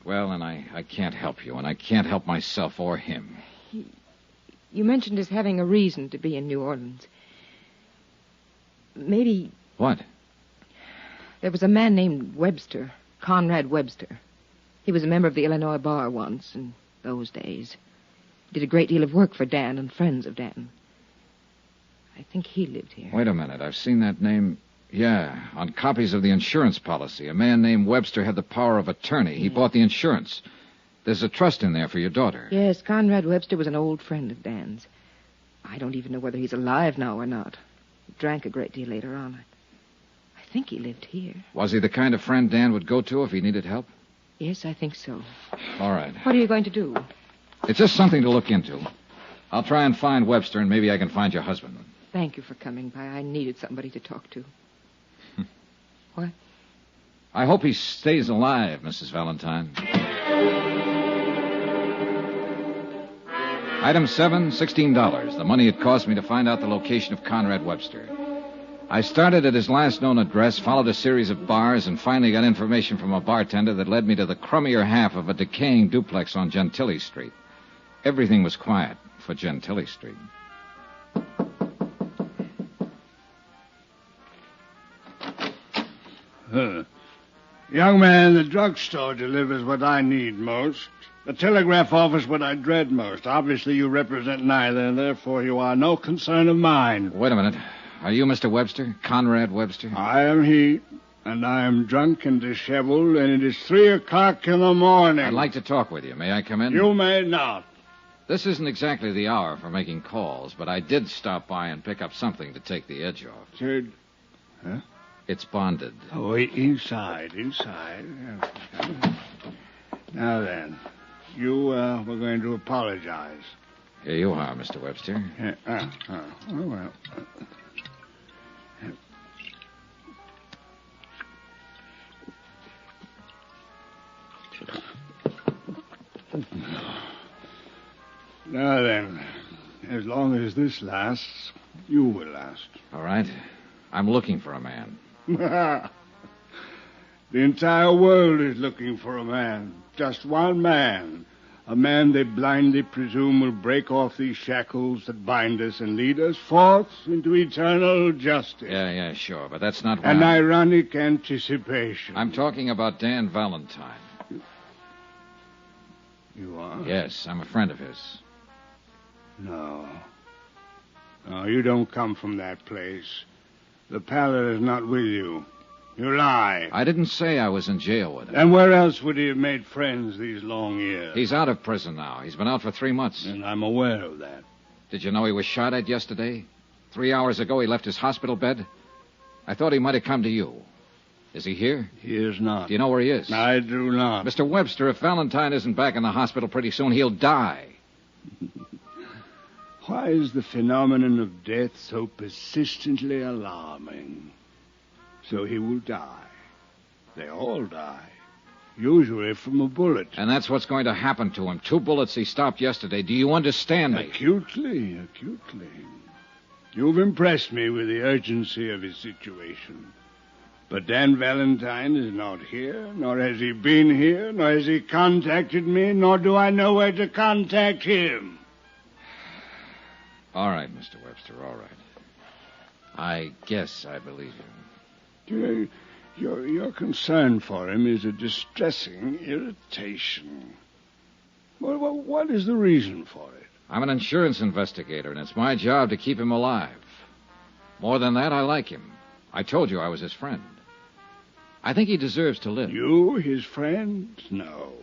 Well, then I can't help you, and I can't help myself or him. You mentioned his having a reason to be in New Orleans. Maybe... What? There was a man named Webster, Conrad Webster. He was a member of the Illinois Bar once, in those days. Did a great deal of work for Dan and friends of Dan. I think he lived here. Wait a minute. I've seen that name. Yeah, on copies of the insurance policy. A man named Webster had the power of attorney. He bought the insurance. There's a trust in there for your daughter. Yes, Conrad Webster was an old friend of Dan's. I don't even know whether he's alive now or not. He drank a great deal later on. I think he lived here. Was he the kind of friend Dan would go to if he needed help? Yes, I think so. All right. What are you going to do? It's just something to look into. I'll try and find Webster, and maybe I can find your husband. Thank you for coming by. I needed somebody to talk to. What? I hope he stays alive, Mrs. Valentine. Item 7, $16. The money it cost me to find out the location of Conrad Webster. I started at his last known address, followed a series of bars, and finally got information from a bartender that led me to the crummier half of a decaying duplex on Gentilly Street. Everything was quiet for Gentilly Street. Young man, the drugstore delivers what I need most. The telegraph office what I dread most. Obviously, you represent neither, and therefore you are no concern of mine. Wait a minute. Are you Mr. Webster? Conrad Webster? I am he, and I am drunk and disheveled, and it is 3 o'clock in the morning. I'd like to talk with you. May I come in? You may not. This isn't exactly the hour for making calls, but I did stop by and pick up something to take the edge off. Sir, huh? It's bonded. Oh, inside. Now then, you were going to apologize. Here you are, Mr. Webster. Oh, well. Now then, as long as this lasts, you will last. All right. I'm looking for a man. The entire world is looking for a man. Just one man. A man they blindly presume will break off these shackles that bind us and lead us forth into eternal justice. Yeah, sure, but that's not why An ironic anticipation. I'm talking about Dan Valentine. You are? Yes, I'm a friend of his. No, you don't come from that place. The pallet is not with you. You lie. I didn't say I was in jail with him. And where else would he have made friends these long years? He's out of prison now. He's been out for 3 months. And I'm aware of that. Did you know he was shot at yesterday? 3 hours ago, he left his hospital bed. I thought he might have come to you. Is he here? He is not. Do you know where he is? I do not. Mr. Webster, if Valentine isn't back in the hospital pretty soon, he'll die. Why is the phenomenon of death so persistently alarming? So he will die. They all die. Usually from a bullet. And that's what's going to happen to him. 2 bullets he stopped yesterday. Do you understand me? Acutely. You've impressed me with the urgency of his situation. But Dan Valentine is not here, nor has he been here, nor has he contacted me, nor do I know where to contact him. All right, Mr. Webster, all right. I guess I believe you. Your concern for him is a distressing irritation. Well, what is the reason for it? I'm an insurance investigator, and it's my job to keep him alive. More than that, I like him. I told you I was his friend. I think he deserves to live. You, his friend? No.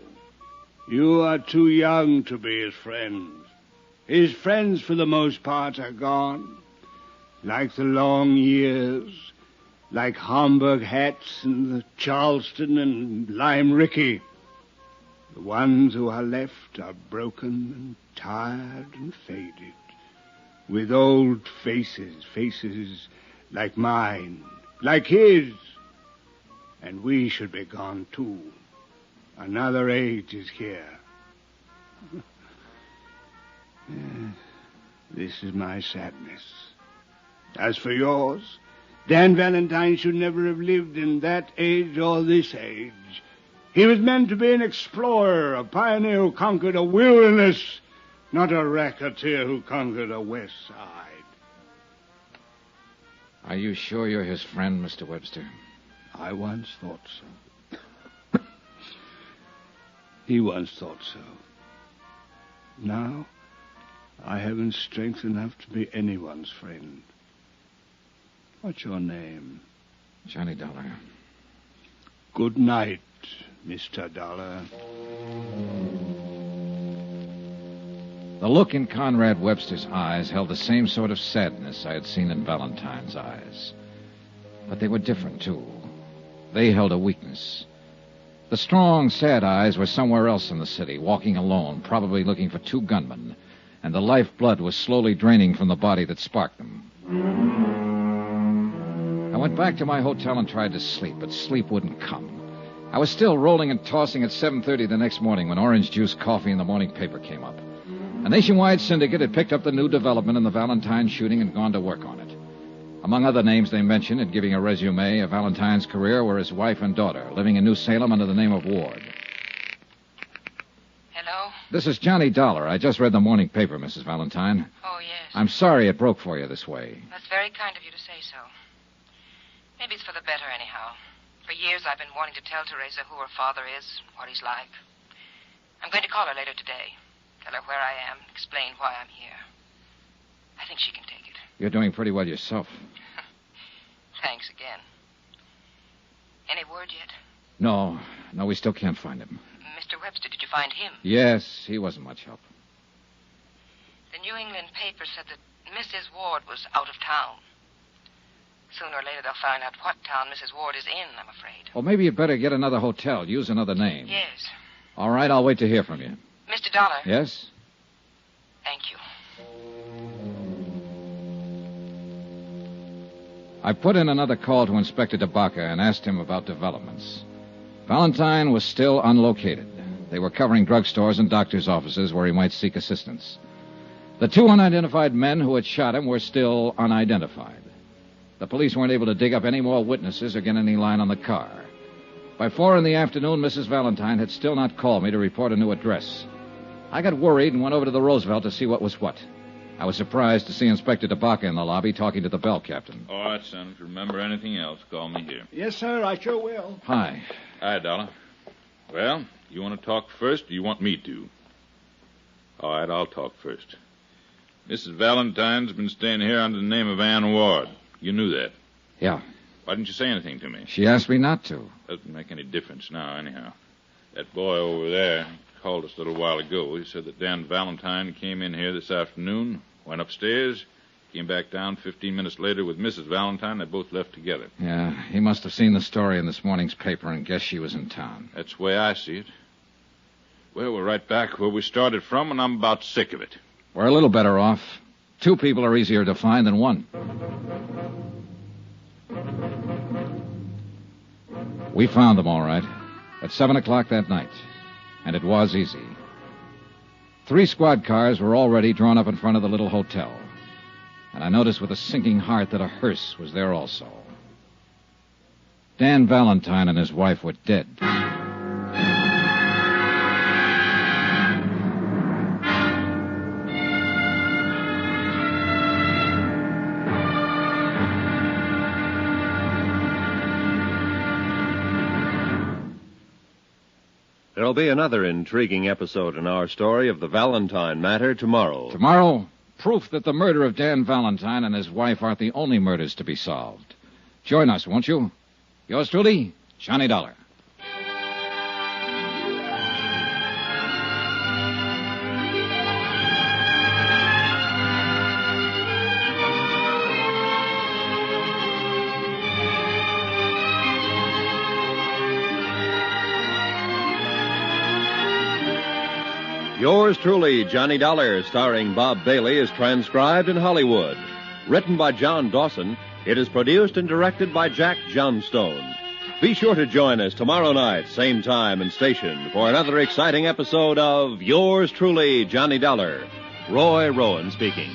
You are too young to be his friend. His friends, for the most part, are gone. Like the long years, like Homburg hats and the Charleston and Lime Ricky. The ones who are left are broken and tired and faded, with old faces like mine, like his. And we should be gone, too. Another age is here. This is my sadness. As for yours, Dan Valentine should never have lived in that age or this age. He was meant to be an explorer, a pioneer who conquered a wilderness, not a racketeer who conquered a west side. Are you sure you're his friend, Mr. Webster? I once thought so. He once thought so. Now, I haven't strength enough to be anyone's friend. What's your name? Johnny Dollar. Good night, Mr. Dollar. The look in Conrad Webster's eyes held the same sort of sadness I had seen in Valentine's eyes. But they were different, too. They held a weakness. The strong, sad eyes were somewhere else in the city, walking alone, probably looking for 2 gunmen, and the lifeblood was slowly draining from the body that sparked them. I went back to my hotel and tried to sleep, but sleep wouldn't come. I was still rolling and tossing at 7:30 the next morning when orange juice coffee in the morning paper came up. A nationwide syndicate had picked up the new development in the Valentine shooting and gone to work on it. Among other names they mentioned in giving a resume of Valentine's career were his wife and daughter, living in New Salem under the name of Ward. Hello? This is Johnny Dollar. I just read the morning paper, Mrs. Valentine. Oh, yes. I'm sorry it broke for you this way. That's very kind of you to say so. Maybe it's for the better, anyhow. For For years I've been wanting to tell Teresa who her father is, what he's like. I'm going to call her later today. Tell her where I am, explain why I'm here. I think she can take it. You're doing pretty well yourself. Thanks again. Any word yet? No, we still can't find him. Mr. Webster, did you find him? Yes, he wasn't much help. The New England paper said that Mrs. Ward was out of town. Sooner or later they'll find out what town Mrs. Ward is in, I'm afraid. Well, maybe you'd better get another hotel. Use another name. Yes. All right, I'll wait to hear from you. Mr. Dollar. Yes? Thank you. I put in another call to Inspector DeBaca and asked him about developments. Valentine was still unlocated. They were covering drugstores and doctors' offices where he might seek assistance. The two unidentified men who had shot him were still unidentified. The police weren't able to dig up any more witnesses or get any line on the car. By 4 p.m, Mrs. Valentine had still not called me to report a new address. I got worried and went over to the Roosevelt to see what was what. I was surprised to see Inspector DeBaca in the lobby talking to the bell captain. All right, son. If you remember anything else, call me here. Yes, sir, I sure will. Hi. Hi, Dollar. Well, you want to talk first, or you want me to? All right, I'll talk first. Mrs. Valentine's been staying here under the name of Ann Ward. You knew that. Yeah. Why didn't you say anything to me? She asked me not to. Doesn't make any difference now, anyhow. That boy over there called us a little while ago. He said that Dan Valentine came in here this afternoon, went upstairs, came back down 15 minutes later with Mrs. Valentine. They both left together. Yeah, he must have seen the story in this morning's paper and guessed she was in town. That's the way I see it. Well, we're right back where we started from, and I'm about sick of it. We're a little better off. 2 people are easier to find than 1. We found them all right at 7 o'clock that night, and it was easy. 3 squad cars were already drawn up in front of the little hotel, and I noticed with a sinking heart that a hearse was there also. Dan Valentine and his wife were dead. There'll be another intriguing episode in our story of the Valentine matter tomorrow. Tomorrow, proof that the murder of Dan Valentine and his wife aren't the only murders to be solved. Join us, won't you? Yours truly, Johnny Dollar. Yours truly, Johnny Dollar, starring Bob Bailey, is transcribed in Hollywood. Written by John Dawson, it is produced and directed by Jack Johnstone. Be sure to join us tomorrow night, same time and station, for another exciting episode of Yours truly, Johnny Dollar. Roy Rowan speaking.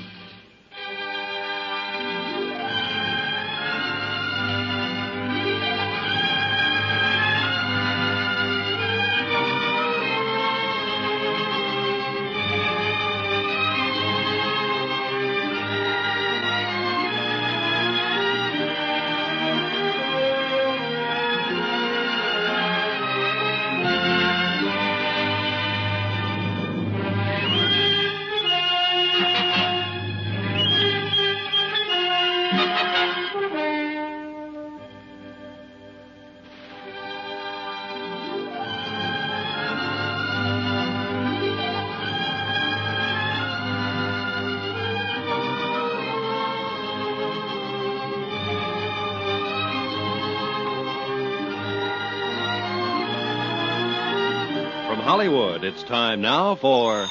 Hollywood, it's time now for...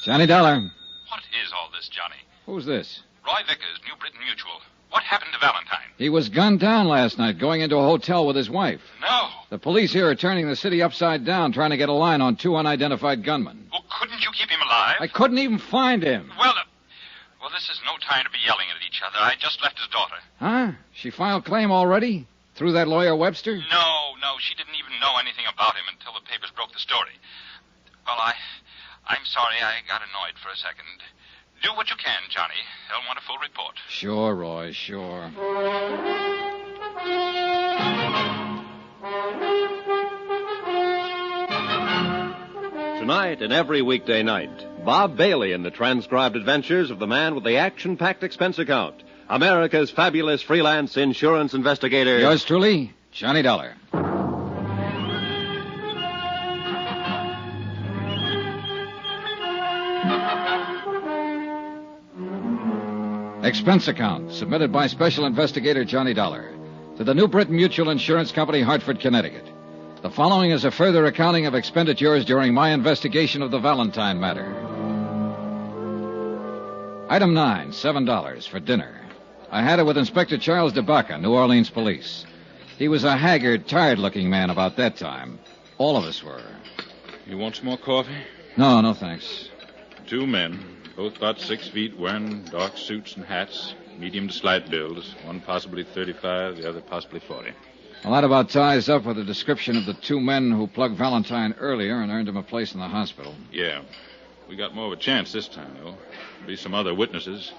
Johnny Dollar. What is all this, Johnny? Who's this? Roy Vickers, New Britain Mutual. What happened to Valentine? He was gunned down last night going into a hotel with his wife. No. The police here are turning the city upside down, trying to get a line on 2 unidentified gunmen. Well, couldn't you keep him alive? I couldn't even find him. Well, this is no time to be yelling at each other. I just left his daughter. Huh? She filed claim already? Through that lawyer Webster? No. She didn't even know anything about him until the papers broke the story. Well, I'm sorry I got annoyed for a second. Do what you can, Johnny. They'll want a full report. Sure, Roy, sure. Tonight and every weekday night, Bob Bailey in the transcribed adventures of the man with the action-packed expense account, America's fabulous freelance insurance investigator. Yours truly, Johnny Dollar. Expense account submitted by Special Investigator Johnny Dollar to the New Britain Mutual Insurance Company, Hartford, Connecticut. The following is a further accounting of expenditures during my investigation of the Valentine matter. Item 9, $7 for dinner. I had it with Inspector Charles DeBaca, New Orleans Police. He was a haggard, tired-looking man about that time. All of us were. You want some more coffee? No, thanks. 2 men, both about 6 feet, wearing dark suits and hats, medium to slight builds. One possibly 35, the other possibly 40. Well, that about ties up with the description of the 2 men who plugged Valentine earlier and earned him a place in the hospital. Yeah. We got more of a chance this time, though. Be some other witnesses.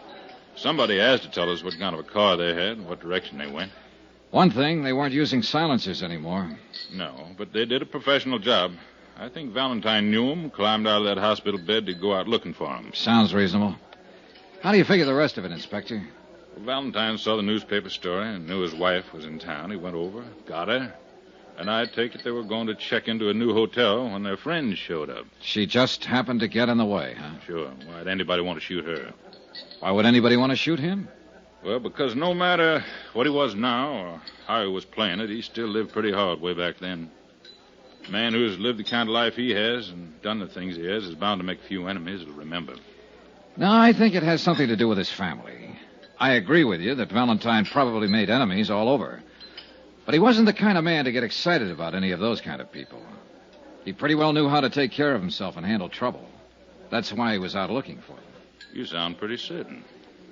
Somebody has to tell us what kind of a car they had and what direction they went. One thing, they weren't using silencers anymore. No, but they did a professional job. I think Valentine knew him, climbed out of that hospital bed to go out looking for him. Sounds reasonable. How do you figure the rest of it, Inspector? Well, Valentine saw the newspaper story and knew his wife was in town. He went over, got her, and I take it they were going to check into a new hotel when their friends showed up. She just happened to get in the way, huh? Sure. Why'd anybody want to shoot her? Why would anybody want to shoot him? Well, because no matter what he was now or how he was playing it, he still lived pretty hard way back then. A man who's lived the kind of life he has and done the things he has is bound to make a few enemies he'll remember. No, I think it has something to do with his family. I agree with you that Valentine probably made enemies all over. But he wasn't the kind of man to get excited about any of those kind of people. He pretty well knew how to take care of himself and handle trouble. That's why he was out looking for them. You sound pretty certain.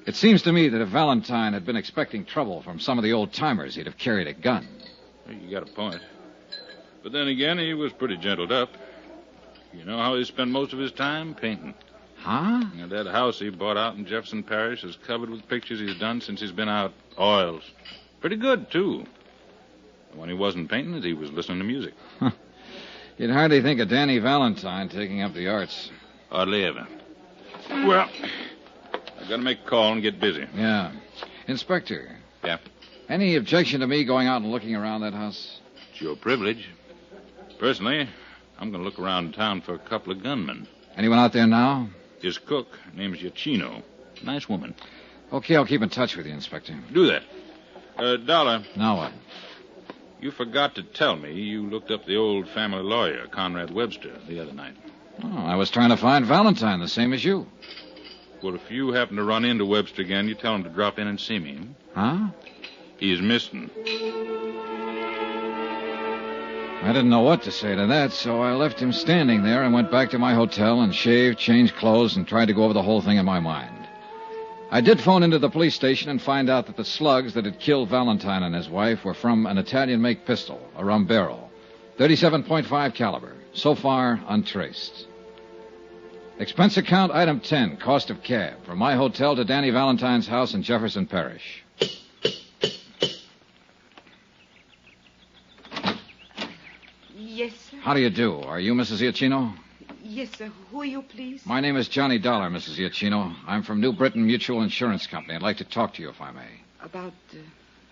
It seems to me that if Valentine had been expecting trouble from some of the old-timers, he'd have carried a gun. Well, you got a point. But then again, he was pretty gentled up. You know how he spent most of his time? Painting. Huh? And that house he bought out in Jefferson Parish is covered with pictures he's done since he's been out. Oils. Pretty good, too. And when he wasn't painting it, he was listening to music. You'd hardly think of Danny Valentine taking up the arts. Hardly ever. Well, I've got to make a call and get busy. Yeah. Inspector. Yeah? Any objection to me going out and looking around that house? It's your privilege. Personally, I'm going to look around town for a couple of gunmen. Anyone out there now? His cook, name's Yachino. Nice woman. Okay, I'll keep in touch with you, Inspector. Do that. Dollar. Now what? You forgot to tell me you looked up the old family lawyer, Conrad Webster, the other night. Oh, I was trying to find Valentine, the same as you. Well, if you happen to run into Webster again, you tell him to drop in and see me. Huh? He's missing. I didn't know what to say to that, so I left him standing there and went back to my hotel and shaved, changed clothes, and tried to go over the whole thing in my mind. I did phone into the police station and find out that the slugs that had killed Valentine and his wife were from an Italian-make pistol, a Rumbero, 37.5 caliber. So far, untraced. Expense account, item 10, cost of cab, from my hotel to Danny Valentine's house in Jefferson Parish. Yes, sir. How do you do? Are you Mrs. Iachino? Yes, sir. Who are you, please? My name is Johnny Dollar, Mrs. Iachino. I'm from New Britain Mutual Insurance Company. I'd like to talk to you, if I may. About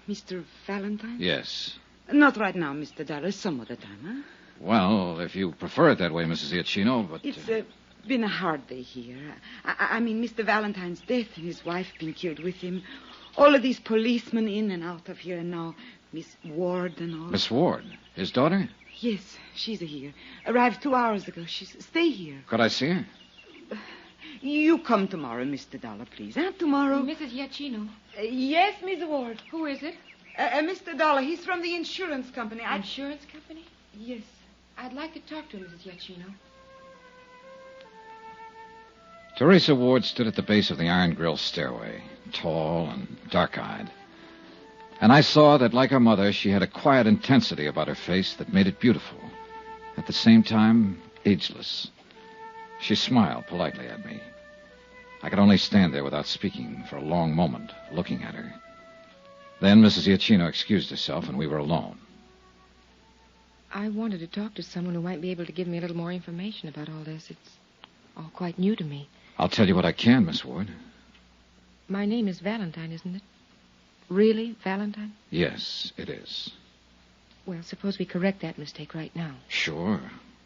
Mr. Valentine? Yes. Not right now, Mr. Dollar. Some other time, huh? Well, if you prefer it that way, Mrs. Iachino, but... It's been a hard day here. I mean, Mr. Valentine's death and his wife been killed with him. All of these policemen in and out of here, and now Miss Ward and all. Miss Ward? His daughter? Yes, she's here. Arrived 2 hours ago. Stay here. Could I see her? You come tomorrow, Mr. Dollar, please. Huh? Tomorrow. Mrs. Yachino. Yes, Miss Ward. Who is it? Mr. Dollar. He's from the insurance company. Insurance company? Yes. I'd like to talk to Mrs. Yachino. Teresa Ward stood at the base of the iron grill stairway, tall and dark-eyed. And I saw that, like her mother, she had a quiet intensity about her face that made it beautiful. At the same time, ageless. She smiled politely at me. I could only stand there without speaking for a long moment, looking at her. Then Mrs. Giacchino excused herself, and we were alone. I wanted to talk to someone who might be able to give me a little more information about all this. It's all quite new to me. I'll tell you what I can, Miss Ward. My name is Valentine, isn't it? Really, Valentine? Yes, it is. Well, suppose we correct that mistake right now. Sure.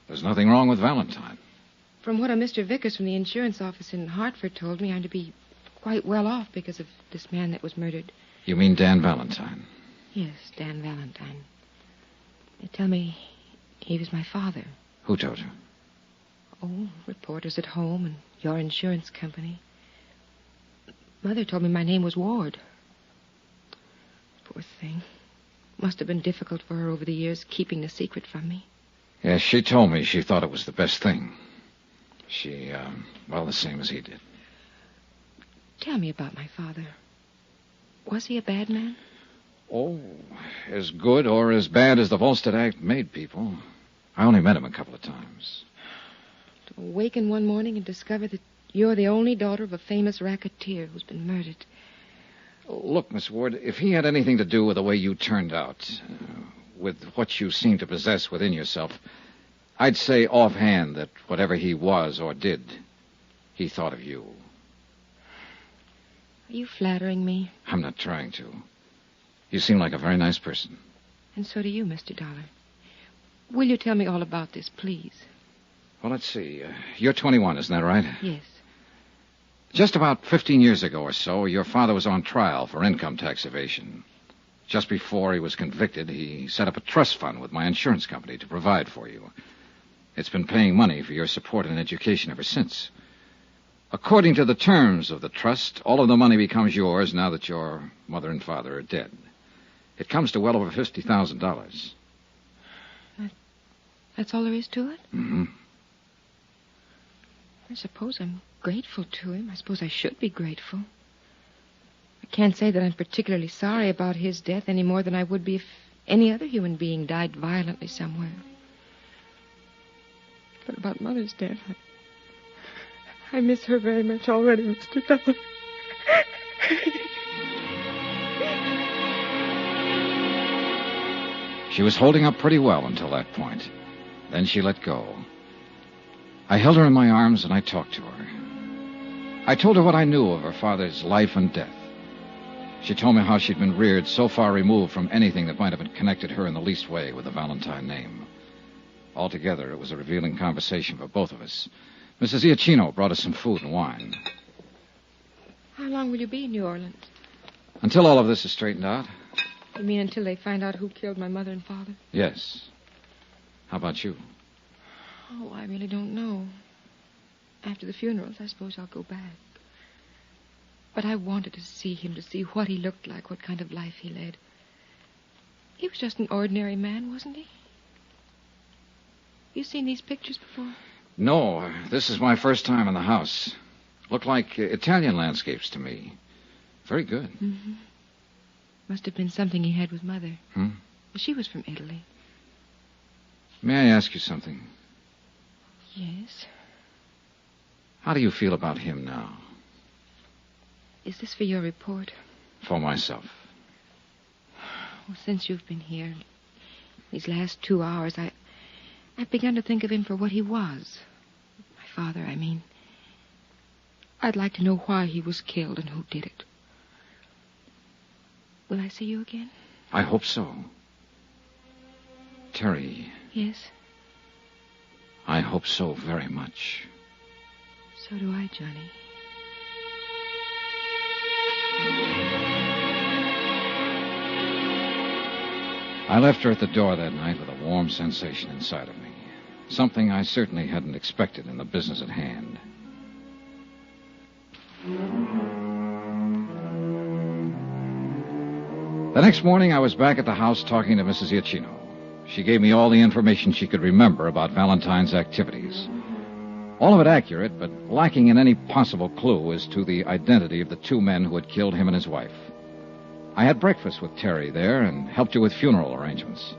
There's nothing wrong with Valentine. From what a Mr. Vickers from the insurance office in Hartford told me, I'm to be quite well off because of this man that was murdered. You mean Dan Valentine? Yes, Dan Valentine. They tell me he was my father. Who told you? Oh, reporters at home and your insurance company. Mother told me my name was Ward. Poor thing. Must have been difficult for her over the years keeping the secret from me. Yes, she told me she thought it was the best thing. She, the same as he did. Tell me about my father. Was he a bad man? Oh, as good or as bad as the Volstead Act made people. I only met him a couple of times. To awaken one morning and discover that you're the only daughter of a famous racketeer who's been murdered. Look, Miss Ward, if he had anything to do with the way you turned out, with what you seem to possess within yourself, I'd say offhand that whatever he was or did, he thought of you. Are you flattering me? I'm not trying to. You seem like a very nice person. And so do you, Mr. Dollar. Will you tell me all about this, please? Well, let's see. You're 21, isn't that right? Yes. Just about 15 years ago or so, your father was on trial for income tax evasion. Just before he was convicted, he set up a trust fund with my insurance company to provide for you. It's been paying money for your support and education ever since. According to the terms of the trust, all of the money becomes yours now that your mother and father are dead. It comes to well over $50,000. That's all there is to it? Mm-hmm. I suppose I'm grateful to him. I suppose I should be grateful. I can't say that I'm particularly sorry about his death any more than I would be if any other human being died violently somewhere. But about Mother's death, I miss her very much already, Mr. Dollar. She was holding up pretty well until that point. Then she let go. I held her in my arms and I talked to her. I told her what I knew of her father's life and death. She told me how she'd been reared so far removed from anything that might have connected her in the least way with the Valentine name. Altogether, it was a revealing conversation for both of us. Mrs. Giacchino brought us some food and wine. How long will you be in New Orleans? Until all of this is straightened out? You mean until they find out who killed my mother and father? Yes. How about you? Oh, I really don't know. After the funerals, I suppose I'll go back. But I wanted to see him, to see what he looked like, what kind of life he led. He was just an ordinary man, wasn't he? You seen these pictures before? No, this is my first time in the house. Look like Italian landscapes to me. Very good. Mm-hmm. Must have been something he had with Mother. Hmm? She was from Italy. May I ask you something? Yes. How do you feel about him now? Is this for your report? For myself. Well, since you've been here, these last 2 hours, I've begun to think of him for what he was. My father, I mean. I'd like to know why he was killed and who did it. Will I see you again? I hope so. Terry. Yes? I hope so very much. So do I, Johnny. I left her at the door that night with a warm sensation inside of me. Something I certainly hadn't expected in the business at hand. The next morning, I was back at the house talking to Mrs. Giacchino. She gave me all the information she could remember about Valentine's activities. All of it accurate, but lacking in any possible clue as to the identity of the two men who had killed him and his wife. I had breakfast with Terry there and helped her with funeral arrangements.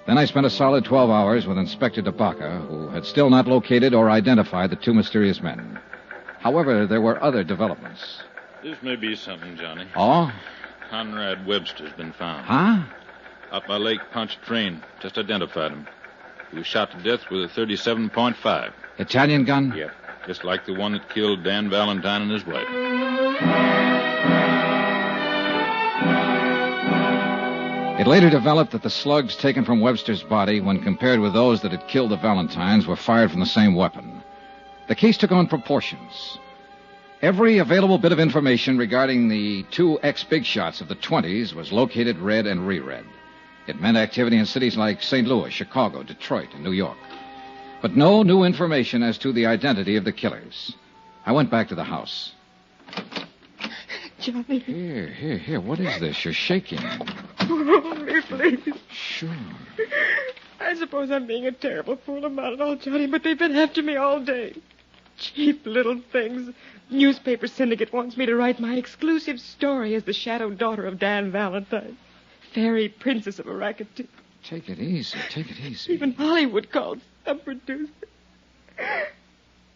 Then I spent a solid 12 hours with Inspector DeBaca, who had still not located or identified the two mysterious men. However, there were other developments. This may be something, Johnny. Oh? Conrad Webster's been found. Huh? Out by Lake Pontchartrain. Just identified him. He was shot to death with a 37.5. Italian gun? Yep. Just like the one that killed Dan Valentine and his wife. It later developed that the slugs taken from Webster's body, when compared with those that had killed the Valentines, were fired from the same weapon. The case took on proportions. Every available bit of information regarding the two ex-big shots of the 20s was located, read, and reread. It meant activity in cities like St. Louis, Chicago, Detroit, and New York. But no new information as to the identity of the killers. I went back to the house. Johnny. Here. What is this? You're shaking. Hold me, please. Sure. I suppose I'm being a terrible fool about it all, Johnny, but they've been after me all day. Cheap little things. Newspaper syndicate wants me to write my exclusive story as the shadow daughter of Dan Valentine. Fairy princess of a racketeer. Take it easy. Even Hollywood called some producer.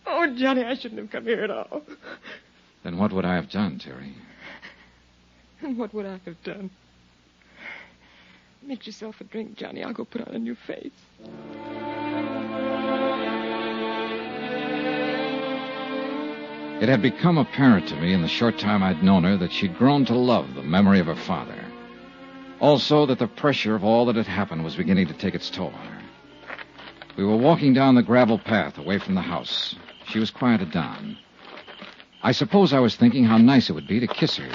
Oh, Johnny, I shouldn't have come here at all. Then what would I have done, Terry? And what would I have done? Make yourself a drink, Johnny. I'll go put on a new face. It had become apparent to me in the short time I'd known her that she'd grown to love the memory of her father. Also, that the pressure of all that had happened was beginning to take its toll on her. We were walking down the gravel path away from the house. She was quieted down. I suppose I was thinking how nice it would be to kiss her.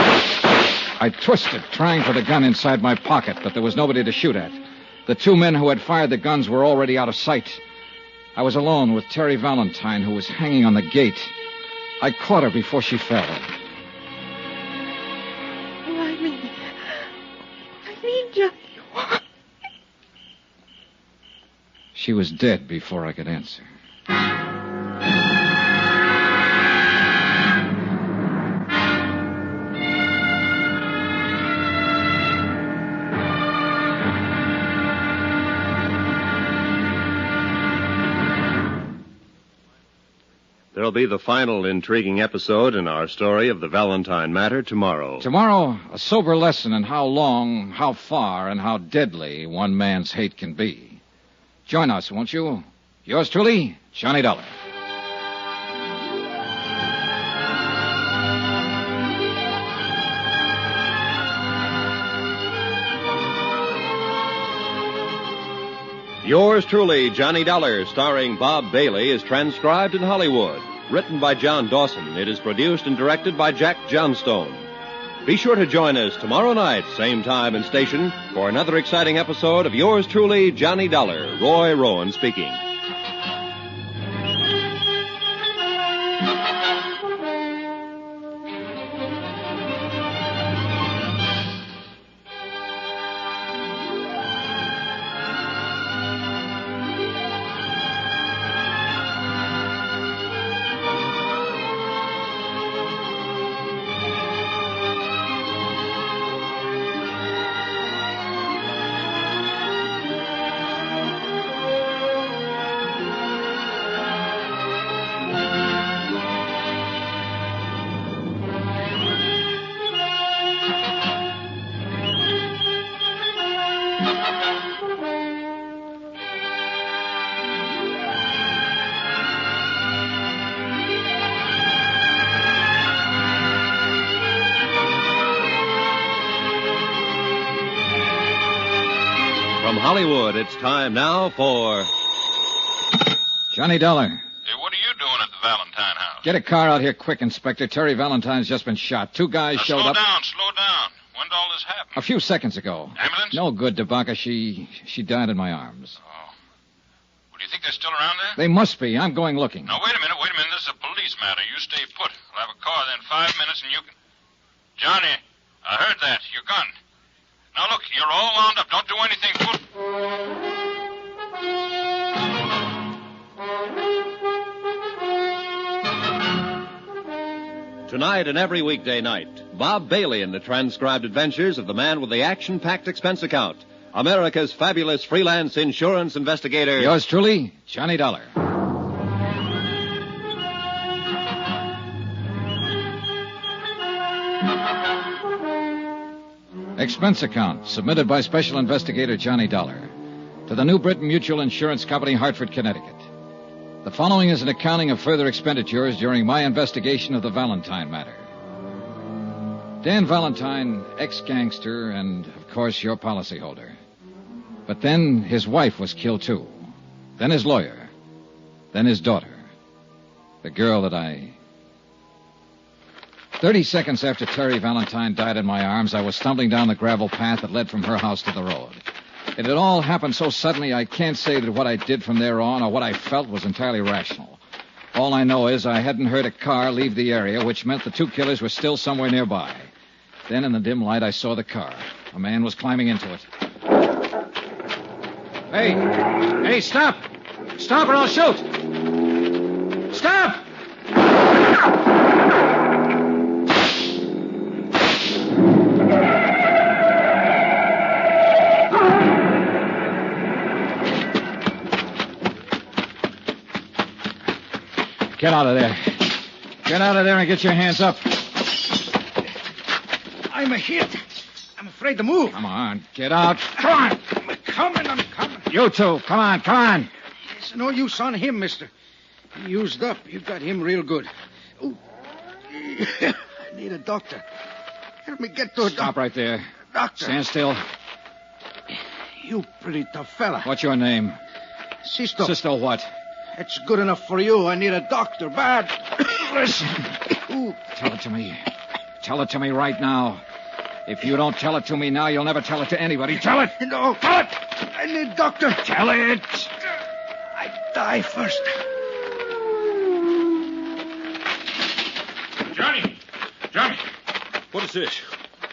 I twisted, trying for the gun inside my pocket, but there was nobody to shoot at. The two men who had fired the guns were already out of sight. I was alone with Terry Valentine, who was hanging on the gate. I caught her before she fell. Why me, Johnny? Why? She was dead before I could answer. There'll be the final intriguing episode in our story of the Valentine matter tomorrow. Tomorrow, a sober lesson in how long, how far, and how deadly one man's hate can be. Join us, won't you? Yours truly, Johnny Dollar. Yours truly, Johnny Dollar, starring Bob Bailey, is transcribed in Hollywood. Written by John Dawson, it is produced and directed by Jack Johnstone. Be sure to join us tomorrow night, same time and station, for another exciting episode of Yours truly, Johnny Dollar. Roy Rowan speaking. From Hollywood, it's time now for Johnny Dollar. Hey, what are you doing at the Valentine house? Get a car out here quick, Inspector. Terry Valentine's just been shot. Two guys Now, showed up. Slow down. When did all this happen? A few seconds ago. Ambulance? No good, DeBaca. She died in my arms. Oh. Well, do you think they're still around there? They must be. I'm going looking. Now, wait a minute. This is a police matter. You stay put. I'll have a car there in 5 minutes, and you can... Johnny, I heard that. Your gun. Now, look, you're all wound up. Don't do anything. Tonight and every weekday night, Bob Bailey in the transcribed adventures of the man with the action-packed expense account, America's fabulous freelance insurance investigator. Yours truly, Johnny Dollar. Expense account submitted by Special Investigator Johnny Dollar to the New Britain Mutual Insurance Company, Hartford, Connecticut. The following is an accounting of further expenditures during my investigation of the Valentine matter. Dan Valentine, ex-gangster, and, of course, your policyholder. But then his wife was killed, too. Then his lawyer. Then his daughter. The girl that 30 seconds after Terry Valentine died in my arms, I was stumbling down the gravel path that led from her house to the road. It had all happened so suddenly I can't say that what I did from there on or what I felt was entirely rational. All I know is I hadn't heard a car leave the area, which meant the two killers were still somewhere nearby. Then in the dim light, I saw the car. A man was climbing into it. Hey, stop! Stop or I'll shoot! Stop! Get out of there. Get out of there and get your hands up. I'm hit. I'm afraid to move. Come on, get out. Come on. I'm coming. You two, come on. It's no use on him, mister. He used up. You got him real good. Ooh. I need a doctor. Help me get to a doctor. Stop right there. Doctor. Stand still. You pretty tough fella. What's your name? Sisto. Sisto what? It's good enough for you. I need a doctor bad. Listen. Ooh. Tell it to me. Tell it to me right now. If you don't tell it to me now, you'll never tell it to anybody. Tell it! No. Tell it! I need doctor. Tell it! I die first. Johnny! What is this?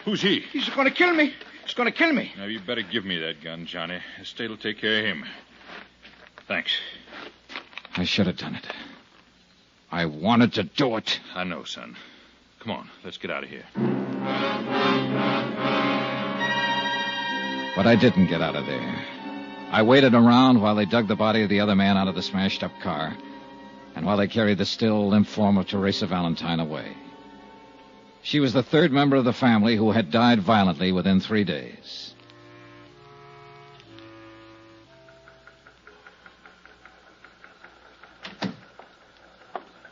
Who's he? He's going to kill me. He's going to kill me. Now, you better give me that gun, Johnny. Estate will take care of him. Thanks. I should have done it. I wanted to do it. I know, son. Come on, let's get out of here. But I didn't get out of there. I waited around while they dug the body of the other man out of the smashed-up car, and while they carried the still, limp form of Teresa Valentine away. She was the third member of the family who had died violently within 3 days.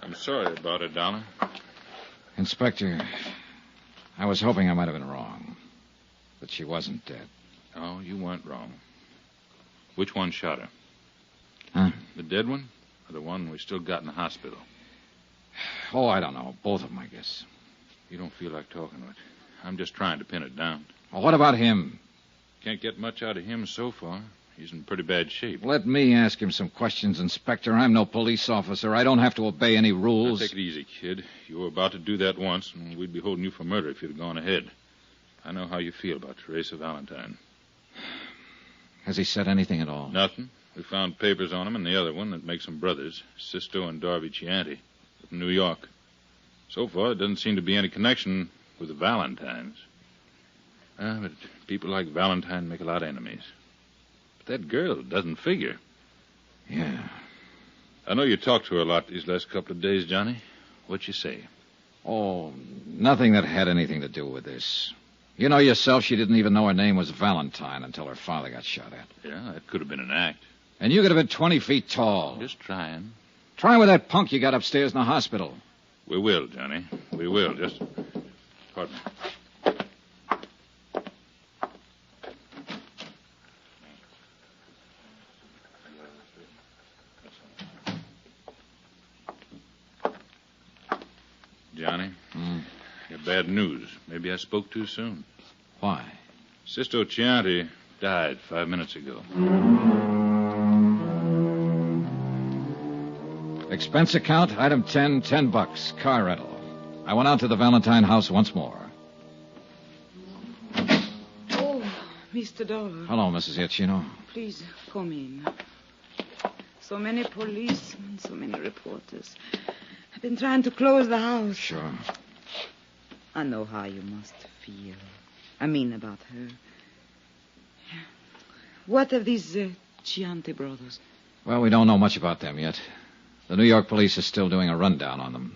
I'm sorry about it, Dollar. Inspector, I was hoping I might have been wrong. That she wasn't dead. Oh, you weren't wrong. Which one shot her? Huh? The dead one? Or the one we still got in the hospital? Oh, I don't know. Both of them, I guess. You don't feel like talking to it. I'm just trying to pin it down. Well, what about him? Can't get much out of him so far. He's in pretty bad shape. Let me ask him some questions, Inspector. I'm no police officer. I don't have to obey any rules. Now, take it easy, kid. You were about to do that once, and we'd be holding you for murder if you'd have gone ahead. I know how you feel about Teresa Valentine. Has he said anything at all? Nothing. We found papers on him and the other one that makes them brothers, Sisto and Darby Chianti, from New York. So far, there doesn't seem to be any connection with the Valentines. But people like Valentine make a lot of enemies. But that girl doesn't figure. Yeah. I know you talked to her a lot these last couple of days, Johnny. What'd you say? Oh, nothing that had anything to do with this. You know yourself she didn't even know her name was Valentine until her father got shot at. Yeah, that could have been an act. And you could have been 20 feet tall. Just trying. Try with that punk you got upstairs in the hospital. We will, Johnny. We will. Just... Pardon me. Johnny? I got bad news. Maybe I spoke too soon. Why? Sisto Chianti died 5 minutes ago. Expense account, item 10, $10, car rental. I went out to the Valentine house once more. Oh, Mr. Dollar. Hello, Mrs. Giacchino. Please come in. So many policemen, so many reporters. I've been trying to close the house. Sure. I know how you must feel. I mean about her. What of these Chianti brothers? Well, we don't know much about them yet. The New York police is still doing a rundown on them.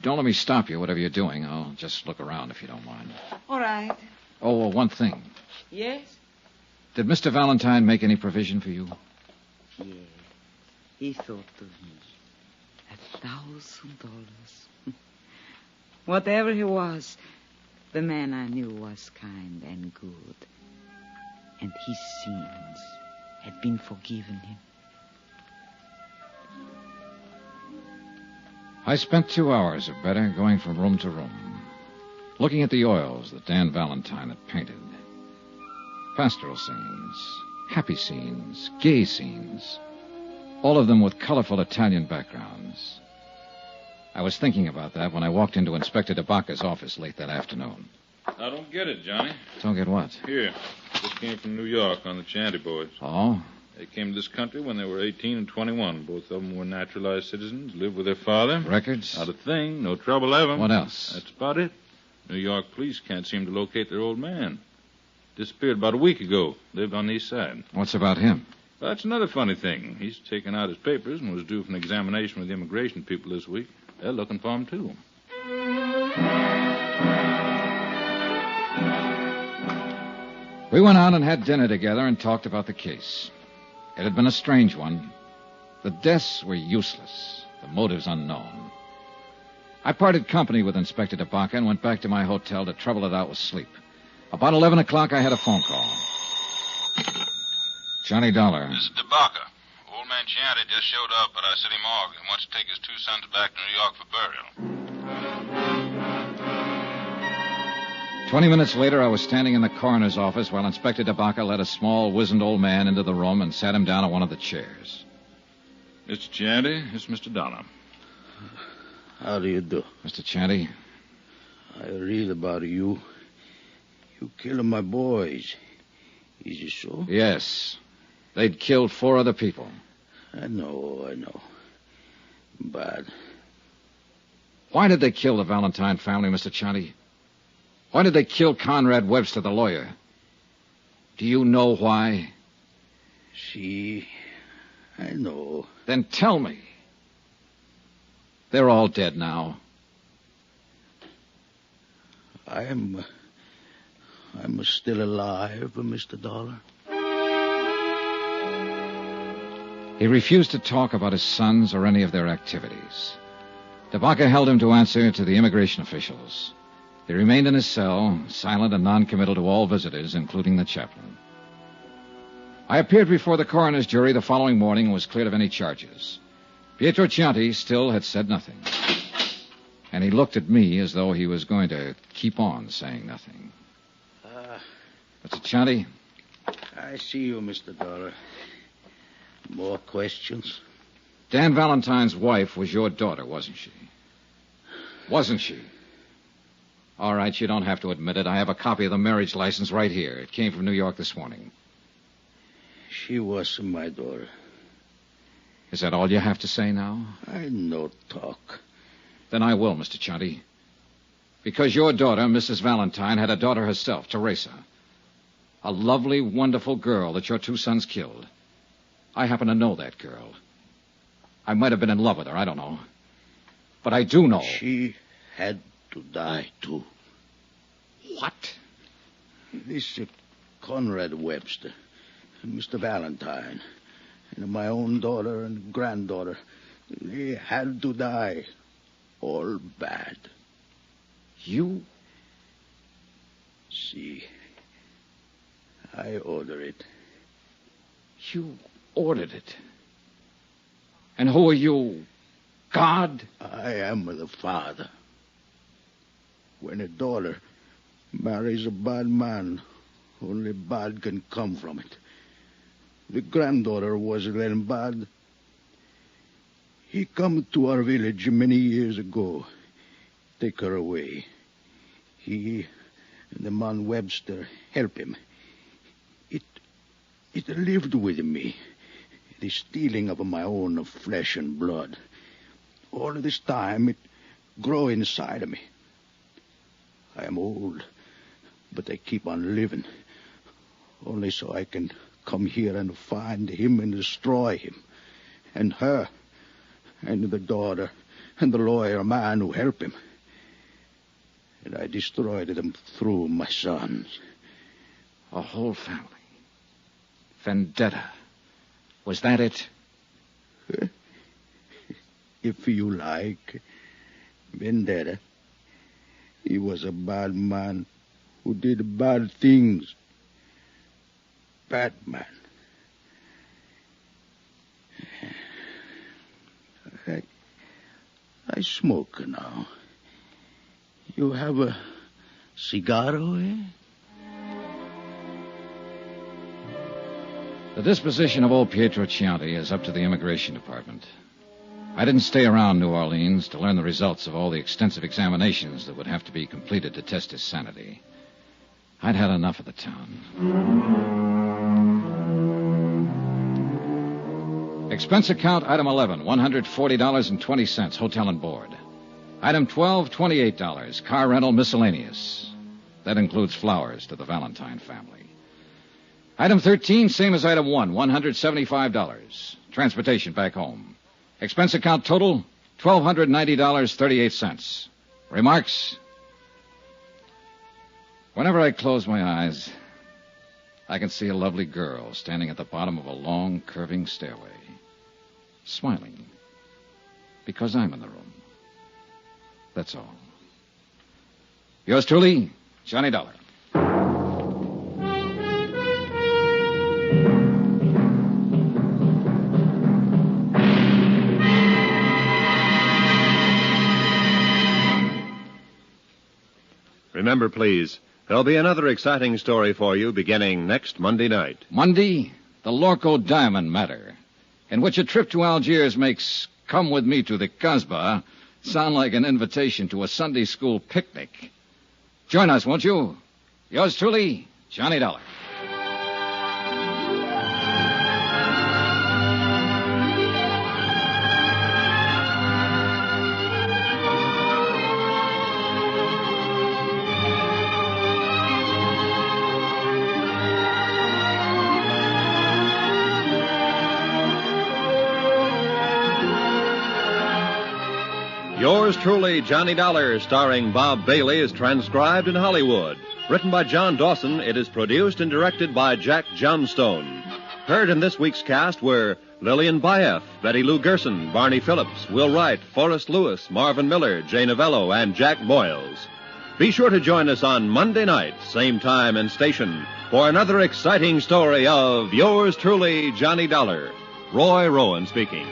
Don't let me stop you, whatever you're doing. I'll just look around if you don't mind. All right. Oh, one thing. Yes? Did Mr. Valentine make any provision for you? Yeah. He thought of me. $1,000. Whatever he was, the man I knew was kind and good. And his sins had been forgiven him. I spent 2 hours or better going from room to room, looking at the oils that Dan Valentine had painted. Pastoral scenes, happy scenes, gay scenes, all of them with colorful Italian backgrounds. I was thinking about that when I walked into Inspector DeBacca's office late that afternoon. I don't get it, Johnny. Don't get what? Here. This came from New York on the Chanty boys. Oh? They came to this country when they were 18 and 21. Both of them were naturalized citizens, lived with their father. Records? Not a thing. No trouble ever. What else? That's about it. New York police can't seem to locate their old man. Disappeared about a week ago. Lived on the east side. What's about him? Well, that's another funny thing. He's taken out his papers and was due for an examination with the immigration people this week. They're looking for him, too. We went out and had dinner together and talked about the case. It had been a strange one. The deaths were useless, the motives unknown. I parted company with Inspector DeBacca and went back to my hotel to trouble it out with sleep. About 11 o'clock, I had a phone call. Johnny Dollar. This is DeBacca. Old man Chianti just showed up at our city morgue and wants to take his 2 sons back to New York for burial. 20 minutes later, I was standing in the coroner's office while Inspector DeBacca led a small, wizened old man into the room and sat him down on one of the chairs. Mr. Chianti, it's Mr. Dollar. How do you do? Mr. Chianti? I read about you. You killed my boys. Is it so? Yes. They'd killed 4 other people. I know. But why did they kill the Valentine family, Mr. Chianti? Why did they kill Conrad Webster, the lawyer? Do you know why? I know. Then tell me. They're all dead now. I'm still alive, Mr. Dollar. He refused to talk about his sons or any of their activities. DeBacca held him to answer to the immigration officials. He remained in his cell, silent and noncommittal to all visitors, including the chaplain. I appeared before the coroner's jury the following morning and was cleared of any charges. Pietro Chianti still had said nothing. And he looked at me as though he was going to keep on saying nothing. Mr. Chianti? I see you, Mr. Dollar. More questions? Dan Valentine's wife was your daughter, wasn't she? Wasn't she? All right, you don't have to admit it. I have a copy of the marriage license right here. It came from New York this morning. She was my daughter. Is that all you have to say now? I no talk. Then I will, Mr. Chianti. Because your daughter, Mrs. Valentine, had a daughter herself, Teresa. A lovely, wonderful girl that your 2 sons killed. I happen to know that girl. I might have been in love with her, I don't know. But I do know. She had to die, too. What? This Conrad Webster, Mr. Valentine, and my own daughter and granddaughter, they had to die. All bad. You? See, I order it. You ordered it. And who are you? God? I am the father. When a daughter marries a bad man, only bad can come from it. The granddaughter was then bad. He come to our village many years ago. Take her away. He and the man Webster help him. It lived with me. The stealing of my own flesh and blood. All this time it grow inside of me. I am old, but I keep on living. Only so I can come here and find him and destroy him. And her. And the daughter and the lawyer man who helped him. And I destroyed them through my sons. A whole family. Vendetta. Was that it? If you like. Vendetta. He was a bad man who did bad things. Bad man. I smoke now. You have a cigarro, eh? The disposition of old Pietro Chianti is up to the Immigration Department. I didn't stay around New Orleans to learn the results of all the extensive examinations that would have to be completed to test his sanity. I'd had enough of the town. Expense account, item 11, $140.20, hotel and board. Item 12, $28, car rental miscellaneous. That includes flowers to the Valentine family. Item 13, same as item 1, $175. Transportation back home. Expense account total, $1,290.38. Remarks? Whenever I close my eyes, I can see a lovely girl standing at the bottom of a long, curving stairway, smiling, because I'm in the room. That's all. Yours truly, Johnny Dollar. Remember, please, there'll be another exciting story for you beginning next Monday night. Monday, the Lorco Diamond Matter, in which a trip to Algiers makes Come With Me to the Kasbah sound like an invitation to a Sunday school picnic. Join us, won't you? Yours truly, Johnny Dollar. Yours truly, Johnny Dollar, starring Bob Bailey, is transcribed in Hollywood. Written by John Dawson, it is produced and directed by Jack Johnstone. Heard in this week's cast were Lillian Baeff, Betty Lou Gerson, Barney Phillips, Will Wright, Forrest Lewis, Marvin Miller, Jay Novello, and Jack Boyles. Be sure to join us on Monday night, same time and station, for another exciting story of Yours truly, Johnny Dollar. Roy Rowan speaking.